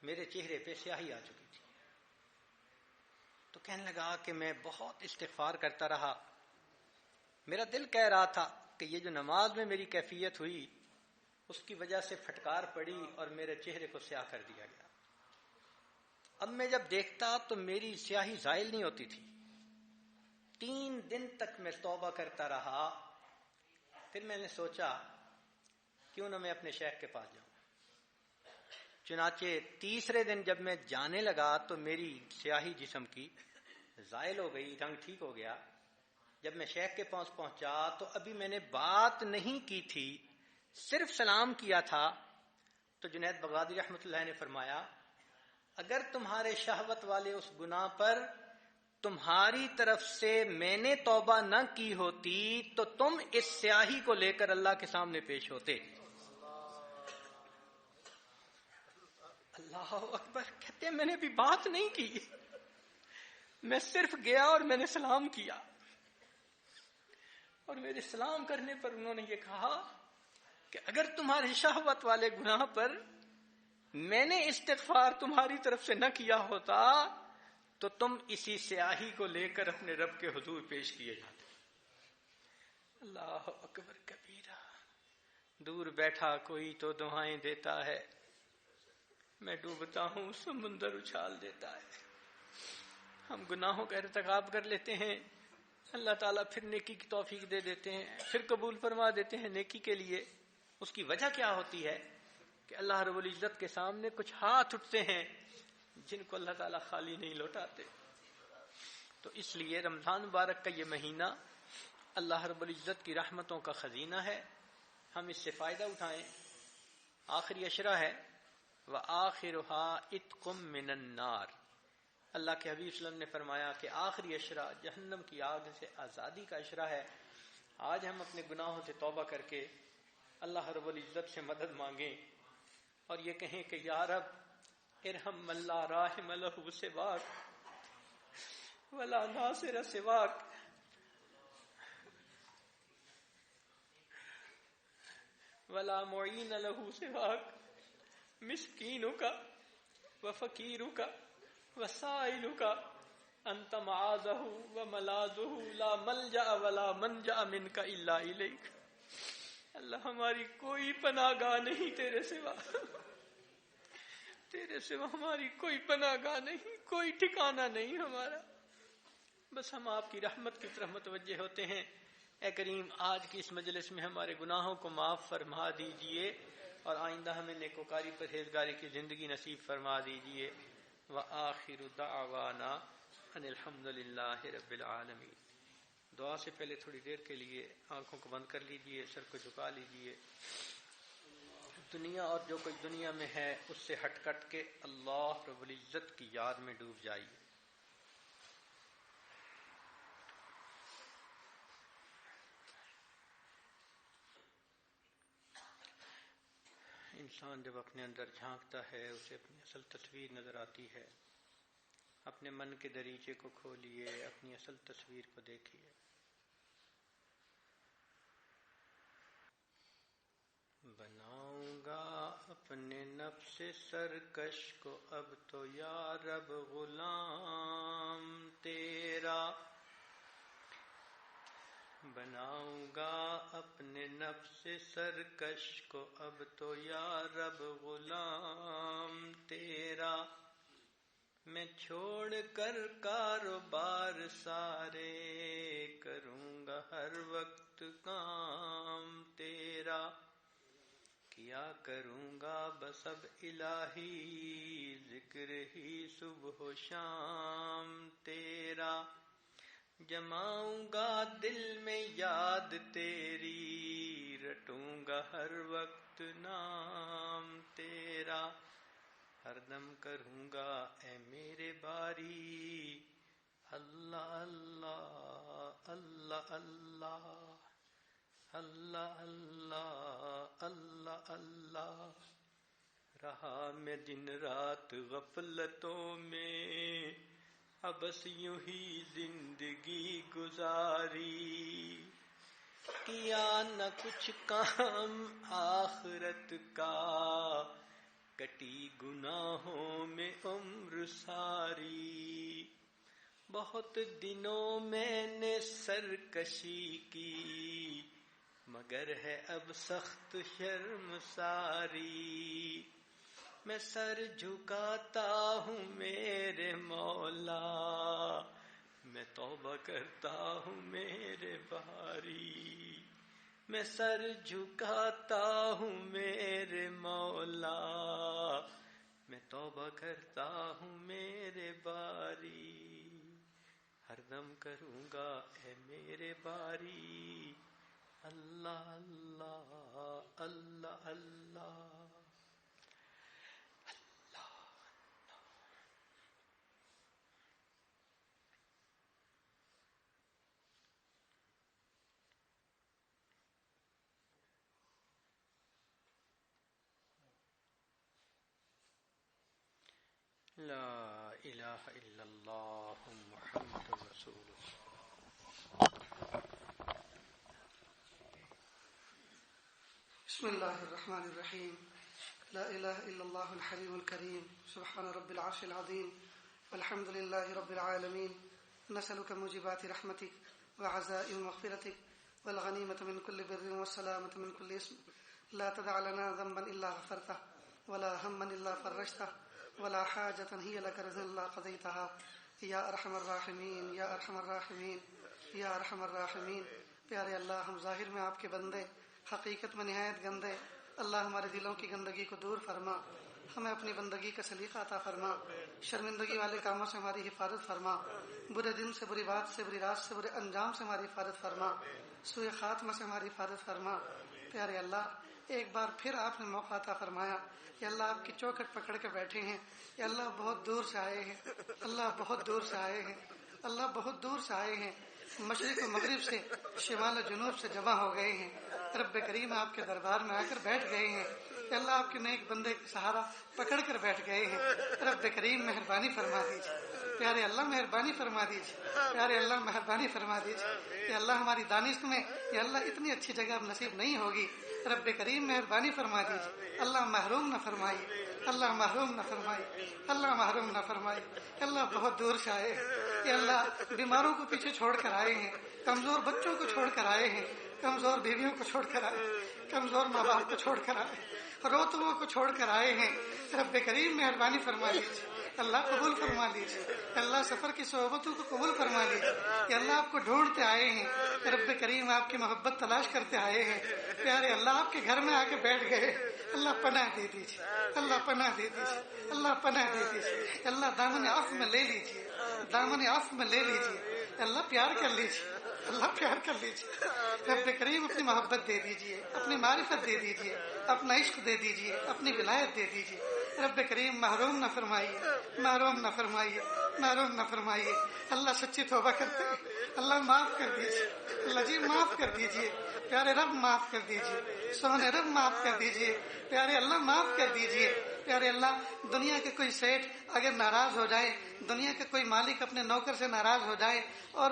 میرے چہرے پہ سیاہی آ چکی تھی. تو کہنے لگا کہ میں بہت استغفار کرتا رہا، میرا دل کہہ رہا تھا کہ یہ جو نماز میں میری کیفیت ہوئی اس کی وجہ سے پھٹکار پڑی اور میرے چہرے کو سیاہ کر دیا گیا. اب میں جب دیکھتا تو میری سیاہی زائل نہیں ہوتی تھی. 3 دن تک میں توبہ کرتا رہا. پھر میں نے سوچا کیوں نہ میں اپنے شیخ کے پاس جاؤں. چنانچہ تیسرے دن جب میں جانے لگا تو میری سیاہی جسم کی زائل ہو گئی، رنگ ٹھیک ہو گیا. جب میں شیخ کے پاس پہنچا تو ابھی میں نے بات نہیں کی تھی، صرف سلام کیا تھا. تو جنید بغدادی رحمۃ اللہ نے فرمایا اگر تمہارے شہوت والے اس گناہ پر تمہاری طرف سے میں نے توبہ نہ کی ہوتی تو تم اس سیاہی کو لے کر اللہ کے سامنے پیش ہوتے. اللہ اکبر. کہتے ہیں میں نے بھی بات نہیں کی، میں صرف گیا اور میں نے سلام کیا، اور میرے سلام کرنے پر انہوں نے یہ کہا کہ اگر تمہارے شہوت والے گناہ پر میں نے استغفار تمہاری طرف سے نہ کیا ہوتا تو تم اسی سیاہی کو لے کر اپنے رب کے حضور پیش کیے جاتے. اللہ اکبر کبیرہ. دور بیٹھا کوئی تو دعائیں دیتا ہے، میں ڈوبتا ہوں سمندر اچھال دیتا ہے. ہم گناہوں کا ارتکاب کر لیتے ہیں، اللہ تعالیٰ پھر نیکی کی توفیق دے دیتے ہیں، پھر قبول فرما دیتے ہیں نیکی کے لیے. اس کی وجہ کیا ہوتی ہے کہ اللہ رب العزت کے سامنے کچھ ہاتھ اٹھتے ہیں جن کو اللہ تعالیٰ خالی نہیں لوٹاتے. تو اس لیے رمضان مبارک کا یہ مہینہ اللہ رب العزت کی رحمتوں کا خزینہ ہے، ہم اس سے فائدہ اٹھائیں. آخری عشرہ ہے وَآخِرُهَا اِتْقُم مِّنَ النَّارِ. اللہ کے حبیب صلی اللہ علیہ وسلم نے فرمایا کہ آخری عشرہ جہنم کی آگ سے آزادی کا عشرہ ہے. آج ہم اپنے گناہوں سے توبہ کر کے اللہ رب العزت سے مدد مانگیں اور یہ کہیں کہ یا رب ارحم من لا راحم له سواک ولا ناصر سواک ولا معین له سواک مسکینک وفقیرک وسائلک انت معاذہ وملاذہ لا ملجأ ولا منجأ منک الا الیک. اللہ ہماری کوئی پناہ گاہ نہیں تیرے سوا، تیرے سوا ہماری کوئی پناہ گاہ نہیں، کوئی ٹھکانہ نہیں ہمارا. بس ہم آپ کی رحمت کی طرف متوجہ ہوتے ہیں. اے کریم آج کی اس مجلس میں ہمارے گناہوں کو معاف فرما دیجئے اور آئندہ ہمیں نیکوکاری پرہیزگاری کی زندگی نصیب فرما دیجئے. وآخر دعوانا ان الحمد للہ رب العالمین. دعا سے پہلے تھوڑی دیر کے لیے آنکھوں کو بند کر لیجئے، سر کو جھکا لیجئے. دنیا اور جو کوئی دنیا میں ہے اس سے ہٹ کٹ کے اللہ رب العزت کی یاد میں ڈوب جائیے. انسان جب اپنے اندر جھانکتا ہے اسے اپنی اصل تصویر نظر آتی ہے. اپنے من کے دریچے کو کھولیے، اپنی اصل تصویر کو دیکھیے. بناؤں گا اپنے نفس سرکش کو اب تو یا رب غلام تیرا. بناؤں گا اپنے نفس سرکش کو اب تو یا رب غلام تیرا. میں چھوڑ کر کاروبار سارے کروں گا ہر وقت کام تیرا. کیا کروں گا بس اب الہی ذکر ہی صبح و شام تیرا. جماؤں گا دل میں یاد تیری رٹوں گا ہر وقت نام تیرا. ہر دم کروں گا اے میرے باری اللہ اللہ اللہ اللہ اللہ اللہ اللہ اللہ. رہا میں دن رات غفلتوں میں بس یوں ہی زندگی گزاری. کیا نہ کچھ کام آخرت کا کٹی گناہوں میں عمر ساری. بہت دنوں میں نے سرکشی کی مگر ہے اب سخت شرمساری، میں سر جھکاتا ہوں میرے مولا، میں توبہ کرتا ہوں میرے باری، میں سر جھکاتا ہوں میرے مولا، میں توبہ کرتا ہوں میرے باری، ہر دم کروں گا اے میرے باری، اللہ اللہ اللہ اللہ۔ لا الہ الا اللہ محمد رسول اللہ۔ بسم اللہ الرحمن الرحیم، لا الہ الا اللہ الحلیم الکریم، سبحان رب العرش العظیم، والحمد للہ رب العالمین، نسألک موجبات رحمتک وعزائم مغفرتک والغنیمة من كل بر والسلامة من كل اسم، لا تدع لنا ذنبا الا غفرته ولا ہما الا فرجته ولا حاجة هي لك رضا الا قضيتها، یا ارحم الراحمین یا ارحم الراحمین یا ارحم الراحمین۔ پیارے اللہ، ہم ظاہر میں آپ کے بندے، حقیقت میں نہایت گندے، اللہ ہمارے دلوں کی گندگی کو دور فرما، ہمیں اپنی بندگی کا سلیقہ عطا فرما، شرمندگی والے کاموں سے ہماری حفاظت فرما، برے دن سے، بری بات سے، بری رات سے، برے انجام سے ہماری حفاظت فرما، سوء خاتمہ سے ہماری حفاظت فرما۔ پیارے اللہ، ایک بار پھر آپ نے موقع عطا فرمایا کہ اللہ آپ کی چوکھٹ پکڑ کے بیٹھے ہیں، کہ اللہ بہت دور سے آئے ہیں، اللہ بہت دور سے آئے ہیں، اللہ بہت دور سے آئے ہیں، مشرق و مغرب سے، شمال و جنوب سے جمع ہو گئے ہیں، رب کریم آپ کے دربار میں آ کر بیٹھ گئے ہیں، کہ اللہ آپ کے نیک بندے کا سہارا پکڑ کر بیٹھ گئے ہیں۔ رب کریم مہربانی فرما دیجیے، پیارے اللہ مہربانی فرما دیجیے، پیارے اللہ مہربانی فرما دیجیے، کہ اللہ ہماری دانش میں یا اللہ اتنی اچھی جگہ نصیب نہیں ہوگی، رب کریم مہربانی فرما دیجیے، اللہ محروم نہ فرمائیے، اللہ محروم نہ فرمائیے، اللہ محروم نہ فرمائیے۔ اللہ بہت دور سے آئے ہیں، کہ اللہ بیماروں کو پیچھے چھوڑ کر آئے ہیں، کمزور بچوں کو چھوڑ کر آئے ہیں، کمزور بیویوں کو چھوڑ کر آئے، کمزور ماں باپ کو چھوڑ کر آئے، روتلوں کو چھوڑ کر آئے ہیں۔ رب کریم مہربانی فرما لیجیے، اللہ قبول فرما لیجیے، اللہ سفر کی صحبتوں کو قبول فرما لیجیے، کہ اللہ آپ کو ڈھونڈتے آئے ہیں، رب کریم آپ کی محبت تلاش کرتے آئے ہیں، پیارے اللہ آپ کے گھر میں آ کے بیٹھ گئے، اللہ پناہ دے دیجیے، اللہ پناہ دے دیجیے، اللہ پناہ دے دیجیے، اللہ دامن عفو میں لے لیجیے، دامن عفو میں لے لیجیے، اللہ پیار کر لیجیے، اللہ پیار کر لیجیے، رب کریم اپنی محبت دے دیجیے، اپنی معرفت دے دیجیے، اپنا عشق دے دیجیے، اپنی ولایت دے دیجیے، رب کریم محروم نہ فرمائیے، محروم نہ فرمائیے، محروم نہ فرمائیے۔ اللہ سچی توبہ کرتے ہیں، اللہ معاف کر دیجیے، اللہ جی معاف کر دیجیے، پیارے رب معاف کر دیجیے، سونے رب معاف کر دیجیے، پیارے اللہ معاف کر دیجیے۔ پیارے اللہ، دنیا کے کوئی سیٹ اگر ناراض ہو جائے، دنیا کے کوئی مالک اپنے نوکر سے ناراض ہو جائے اور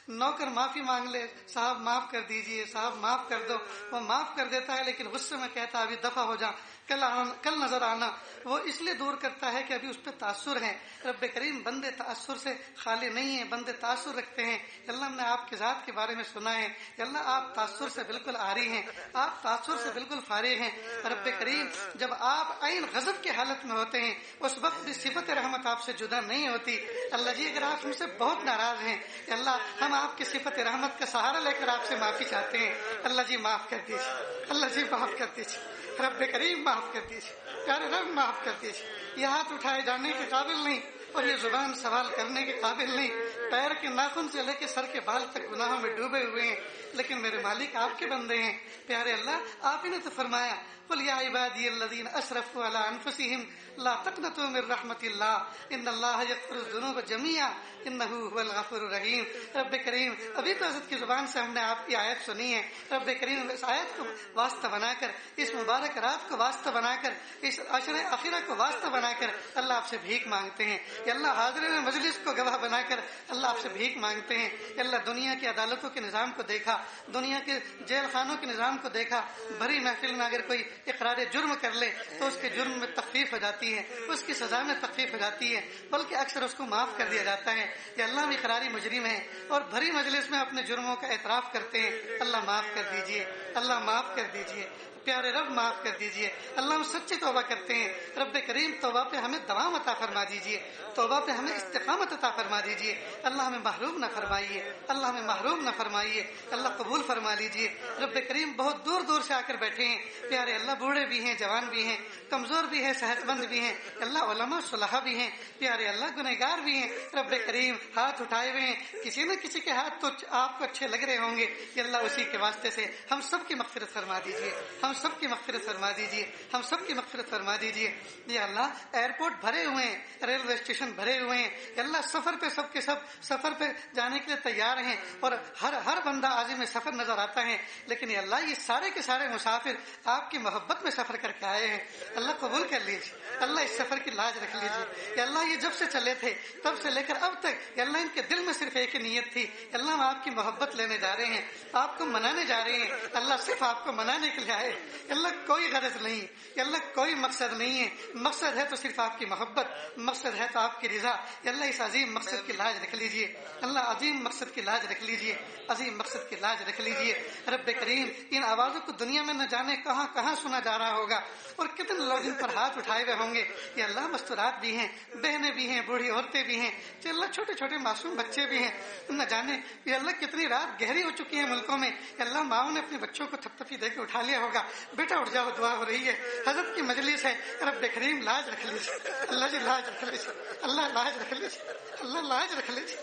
نوکر معافی مانگ لے، صاحب معاف کر دیجئے، صاحب معاف کر دو، وہ معاف کر دیتا ہے لیکن غصے میں کہتا ہے ابھی دفع ہو جا، کل نظر آنا، وہ اس لیے دور کرتا ہے کہ ابھی اس پہ تاثر ہے۔ رب کریم بندے تاثر سے خالی نہیں ہیں، بندے تاثر رکھتے ہیں۔ اللہ ہم نے آپ کی ذات کے بارے میں سنا ہے کہ اللہ آپ تاثر سے بالکل آری ہیں، آپ تاثر سے بالکل فارغ ہیں۔ رب کریم جب آپ عین غضب کی حالت میں ہوتے ہیں اس وقت بھی صفت رحمت آپ سے جدا نہیں ہوتی۔ اللہ جی اگر آپ ہم سے بہت ناراض ہیں کہ اللہ ہم آپ کی صفت رحمت کا سہارا لے کر آپ سے معافی چاہتے ہیں، اللہ جی معاف کر دیجیے، اللہ جی معاف کر دیجیے، رب کریم معاف کر دیجیے، پیارے رب معاف کر دیجیے۔ یہ ہاتھ اٹھائے جانے کے قابل نہیں اور یہ زبان سوال کرنے کے قابل نہیں، پیر کے ناخن سے لے کے سر کے بال تک گناہوں میں ڈوبے ہوئے ہیں، لیکن میرے مالک آپ کے بندے ہیں۔ پیارے اللہ، آپ ہی نے تو فرمایا قل یا عبادی الذین اسرفوا علی انفسہم لا تقنطوا من رحمت اللہ ان اللہ یغفر الذنوب جميعا انہ هو الغفور الرحیم۔ رب کریم ابھی تو حضرت کی زبان سے ہم نے آپ کی آیت سنی ہے، رب کریم اس آیت کو واسطہ بنا کر، اس مبارک رات کو واسطہ بنا کر، اس عشر اخیرہ کو واسطہ بنا کر اللہ آپ سے بھیک مانگتے ہیں۔ کہ اللہ حاضرین مجلس کو گواہ بنا کر اللہ آپ سے بھیک مانگتے ہیں کہ اللہ دنیا کی عدالتوں کے نظام کو دیکھا، دنیا کے جیل خانوں کے نظام کو دیکھا، بھری محفل میں اگر کوئی اقرار جرم کر لے تو اس کے جرم میں تخفیف ہو جاتی ہے، اس کی سزا میں تخفیف ہو جاتی ہے، بلکہ اکثر اس کو معاف کر دیا جاتا ہے کہ اللہ ہم اقراری مجرم ہیں اور بھری مجلس میں اپنے جرموں کا اعتراف کرتے ہیں، اللہ معاف کر دیجئے، اللہ معاف کر دیجئے، پیارے رب معاف کر دیجئے، اللہ ہم سچی توبہ کرتے ہیں، رب کریم توبہ پہ ہمیں دوام عطا فرما دیجئے، توبہ پہ ہمیں استقامت عطا فرما دیجئے، اللہ ہمیں محروم نہ فرمائیے، اللہ ہمیں محروم نہ فرمائیے، اللہ قبول فرما لیجئے۔ رب کریم بہت دور دور سے آ کر بیٹھے ہیں پیارے اللہ، بوڑھے بھی ہیں، جوان بھی ہیں، کمزور بھی ہیں، صحت مند بھی ہیں، اللہ علماء صلحاء بھی ہیں پیارے اللہ، گنہگار بھی ہیں، رب کریم ہاتھ اٹھائے ہوئے ہیں، کسی نہ کسی کے ہاتھ تو آپ کو اچھے لگ رہے ہوں گے کہ اللہ اسی کے واسطے سے ہم سب کی مغفرت فرما دیجئے، ہم سب کی مغفرت فرما دیجئے، ہم سب کی مغفرت فرما دیجئے۔ یا اللہ ایئرپورٹ بھرے ہوئے ہیں، ریلوے اسٹیشن بھرے ہوئے ہیں، یا اللہ سفر پہ سب کے سب سفر پہ جانے کے لیے تیار ہیں اور ہر بندہ عازم سفر نظر آتا ہے، لیکن یا اللہ یہ سارے کے سارے مسافر آپ کی محبت میں سفر کر کے آئے ہیں، اللہ قبول کر لیجیے، اللہ اس سفر کی لاج رکھ لیجیے۔ یا اللہ یہ جب سے چلے تھے تب سے لے کر اب تک یا اللہ ان کے دل میں صرف ایک ہی نیت تھی، اللہ ہم آپ کی محبت لینے جا رہے ہیں، آپ کو منانے جا رہے ہیں، اللہ صرف آپ کو منانے کے لیے آئے، اللہ کوئی غرض نہیں، اللہ کوئی مقصد نہیں ہے، مقصد ہے تو صرف آپ کی محبت، مقصد ہے تو آپ کی رضا، اللہ اس عظیم مقصد کی لاج رکھ لیجیے، اللہ عظیم مقصد کی لاج رکھ لیجیے، عظیم مقصد کی لاج رکھ لیجیے۔ رب کریم ان آوازوں کو دنیا میں نہ جانے کہاں کہاں سنا جا رہا ہوگا اور کتنے لوگ ان پر ہاتھ اٹھائے ہوئے ہوں گے، یہ اللہ مستورات بھی ہیں، بہنیں بھی ہیں، بوڑھی عورتیں بھی ہیں، کہ اللہ چھوٹے چھوٹے معصوم بچے بھی ہیں، نہ جانے یہ اللہ کتنی رات گہری ہو چکی ہے ملکوں میں، کہ اللہ ماؤں نے اپنے بچوں کو تھپ تھپی دے کے اٹھا لیا ہوگا، بیٹا اٹھ جاؤ دعا ہو رہی ہے، حضرت کی مجلس ہے، رب کریم لاج رکھ لیجیے، اللہ جی لاج رکھ لیجیے، اللہ لاج رکھ لیجیے، اللہ لاج رکھ لیجیے،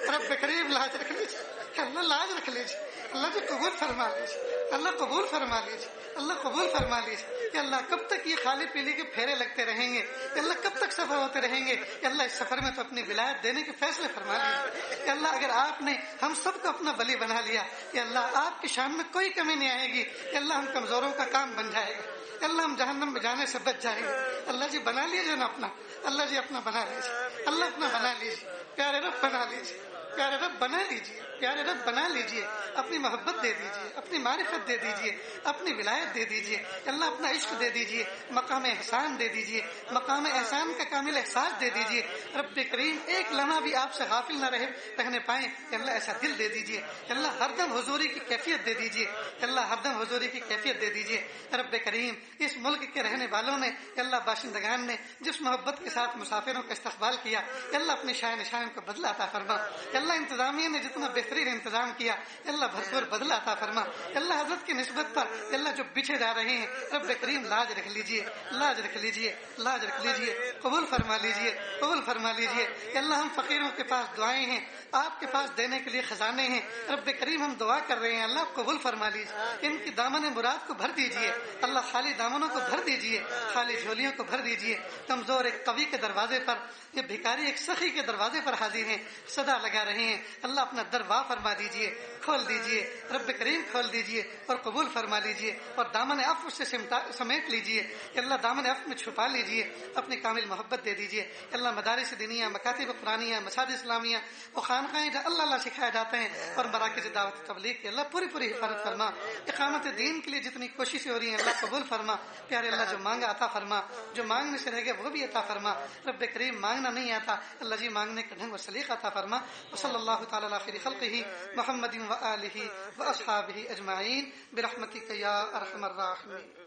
رب کریم لاج رکھ لیجیے، اللہ لاج رکھ لیجیے، اللہ جی قبول فرما لیجیے، اللہ قبول فرما لیجیے، اللہ قبول فرما لیجیے، کہ اللہ کب تک یہ خالی پیلی کے پھیرے لگتے رہیں گے، کہ اللہ کب تک سفر ہوتے رہیں گے، کہ اللہ اس سفر میں تو اپنی ولایت دینے کے فیصلے فرما لیجیے، کہ اللہ اگر آپ نے ہم سب کو اپنا ولی بنا لیا، کہ اللہ آپ کی شان میں کوئی کمی نہیں آئے گی، کہ اللہ ہم کمزوروں کا کام بن جائے گا، کہ اللہ ہم جہنم میں جانے سے بچ جائیں گے، اللہ جی بنا لیجیے نا اپنا، اللہ جی اپنا بنا لیجیے، اللہ اپنا بنا لیجیے، پیارے رب بنا لیجیے، پیارے رب بنا لیجیے، پیارے رب بنا لیجیے، اپنی محبت دے دیجیے، اپنی معرفت دے دیجیے، اپنی ولایت دے دیجیے، اللہ اپنا عشق دے دیجیے، مقام احسان دے دیجیے، مقام احسان کا کامل احساس دے دیجیے، رب کریم ایک لمحہ بھی آپ سے غافل نہ رہنے پائیں، کہ اللہ ایسا دل دے دیجیے، کہ اللہ ہر دم حضوری کی کیفیت دے دیجیے، کہ اللہ ہر دم حضوری کی کیفیت دے دیجیے، رب کریم اس ملک کے رہنے والوں نے کہ اللہ باشندگان نے جس محبت کے ساتھ مسافروں کا استقبال کیا، کہ اللہ اپنی شائن شائن کو بدلہ عطا فرما، کہ اللہ انتظامیہ نے جتنا بہترین انتظام کیا، کہ اللہ بھرپور بدلہ عطا فرما، کہ اللہ حضرت کی نسبت پر کہ اللہ جو بچھے جا رہے ہیں رب کریم لاج رکھ لیجیے، لاج رکھ لیجیے، لاج رکھ لیجیے، قبول فرما لیجیے، قبول فرما لیجیے، کہ اللہ ہم فقیروں کے پاس دعائیں ہیں، آپ کے پاس دینے کے لیے خزانے ہیں، رب کریم ہم دعا کر رہے ہیں، اللہ قبول فرما لیجیے، ان کی دامن مراد کو بھر دیجیے، اللہ خالی دامنوں کو بھر دیجیے، خالی جھولیوں کو بھر دیجیے، کمزور ایک قوی کے دروازے پر، یہ بھکاری ایک سخی کے دروازے پر حاضر ہیں، صدا لگا رہے ہیں، اللہ اپنا در واہ فرما دیجیے، کھول دیجیے، رب کریم کھول دیجیے اور قبول فرما لیجیے اور دامن عفو سے سمیٹ لیجیے، اللہ دامن عفو میں چھپا لیجیے، اپنی کامل محبت دے دیجیے، اللہ مدارس دینیہ، مکاتب قرآنیہ، مساجد اسلامیہ اور خانقاہیں جہاں اللہ اللہ سکھائے جاتے ہیں اور مراکز دعوت تبلیغ کی اللہ پوری پوری حفاظت فرما، اقامت دین کے لیے جتنی کوششیں ہو رہی ہیں اللہ قبول فرما، پیارے اللہ جو مانگا عطا فرما، جو مانگنے سے رہ گئے وہ بھی عطا فرما، رب کریم مانگنا نہیں آتا اللہ جی مانگنے کا ڈھنگ و سلیقہ عطا فرما، وصلی اللہ تعالی علی خیر خلقہ محمد وآلہ واصحابہ اجمعین برحمتک یا ارحم الراحمین۔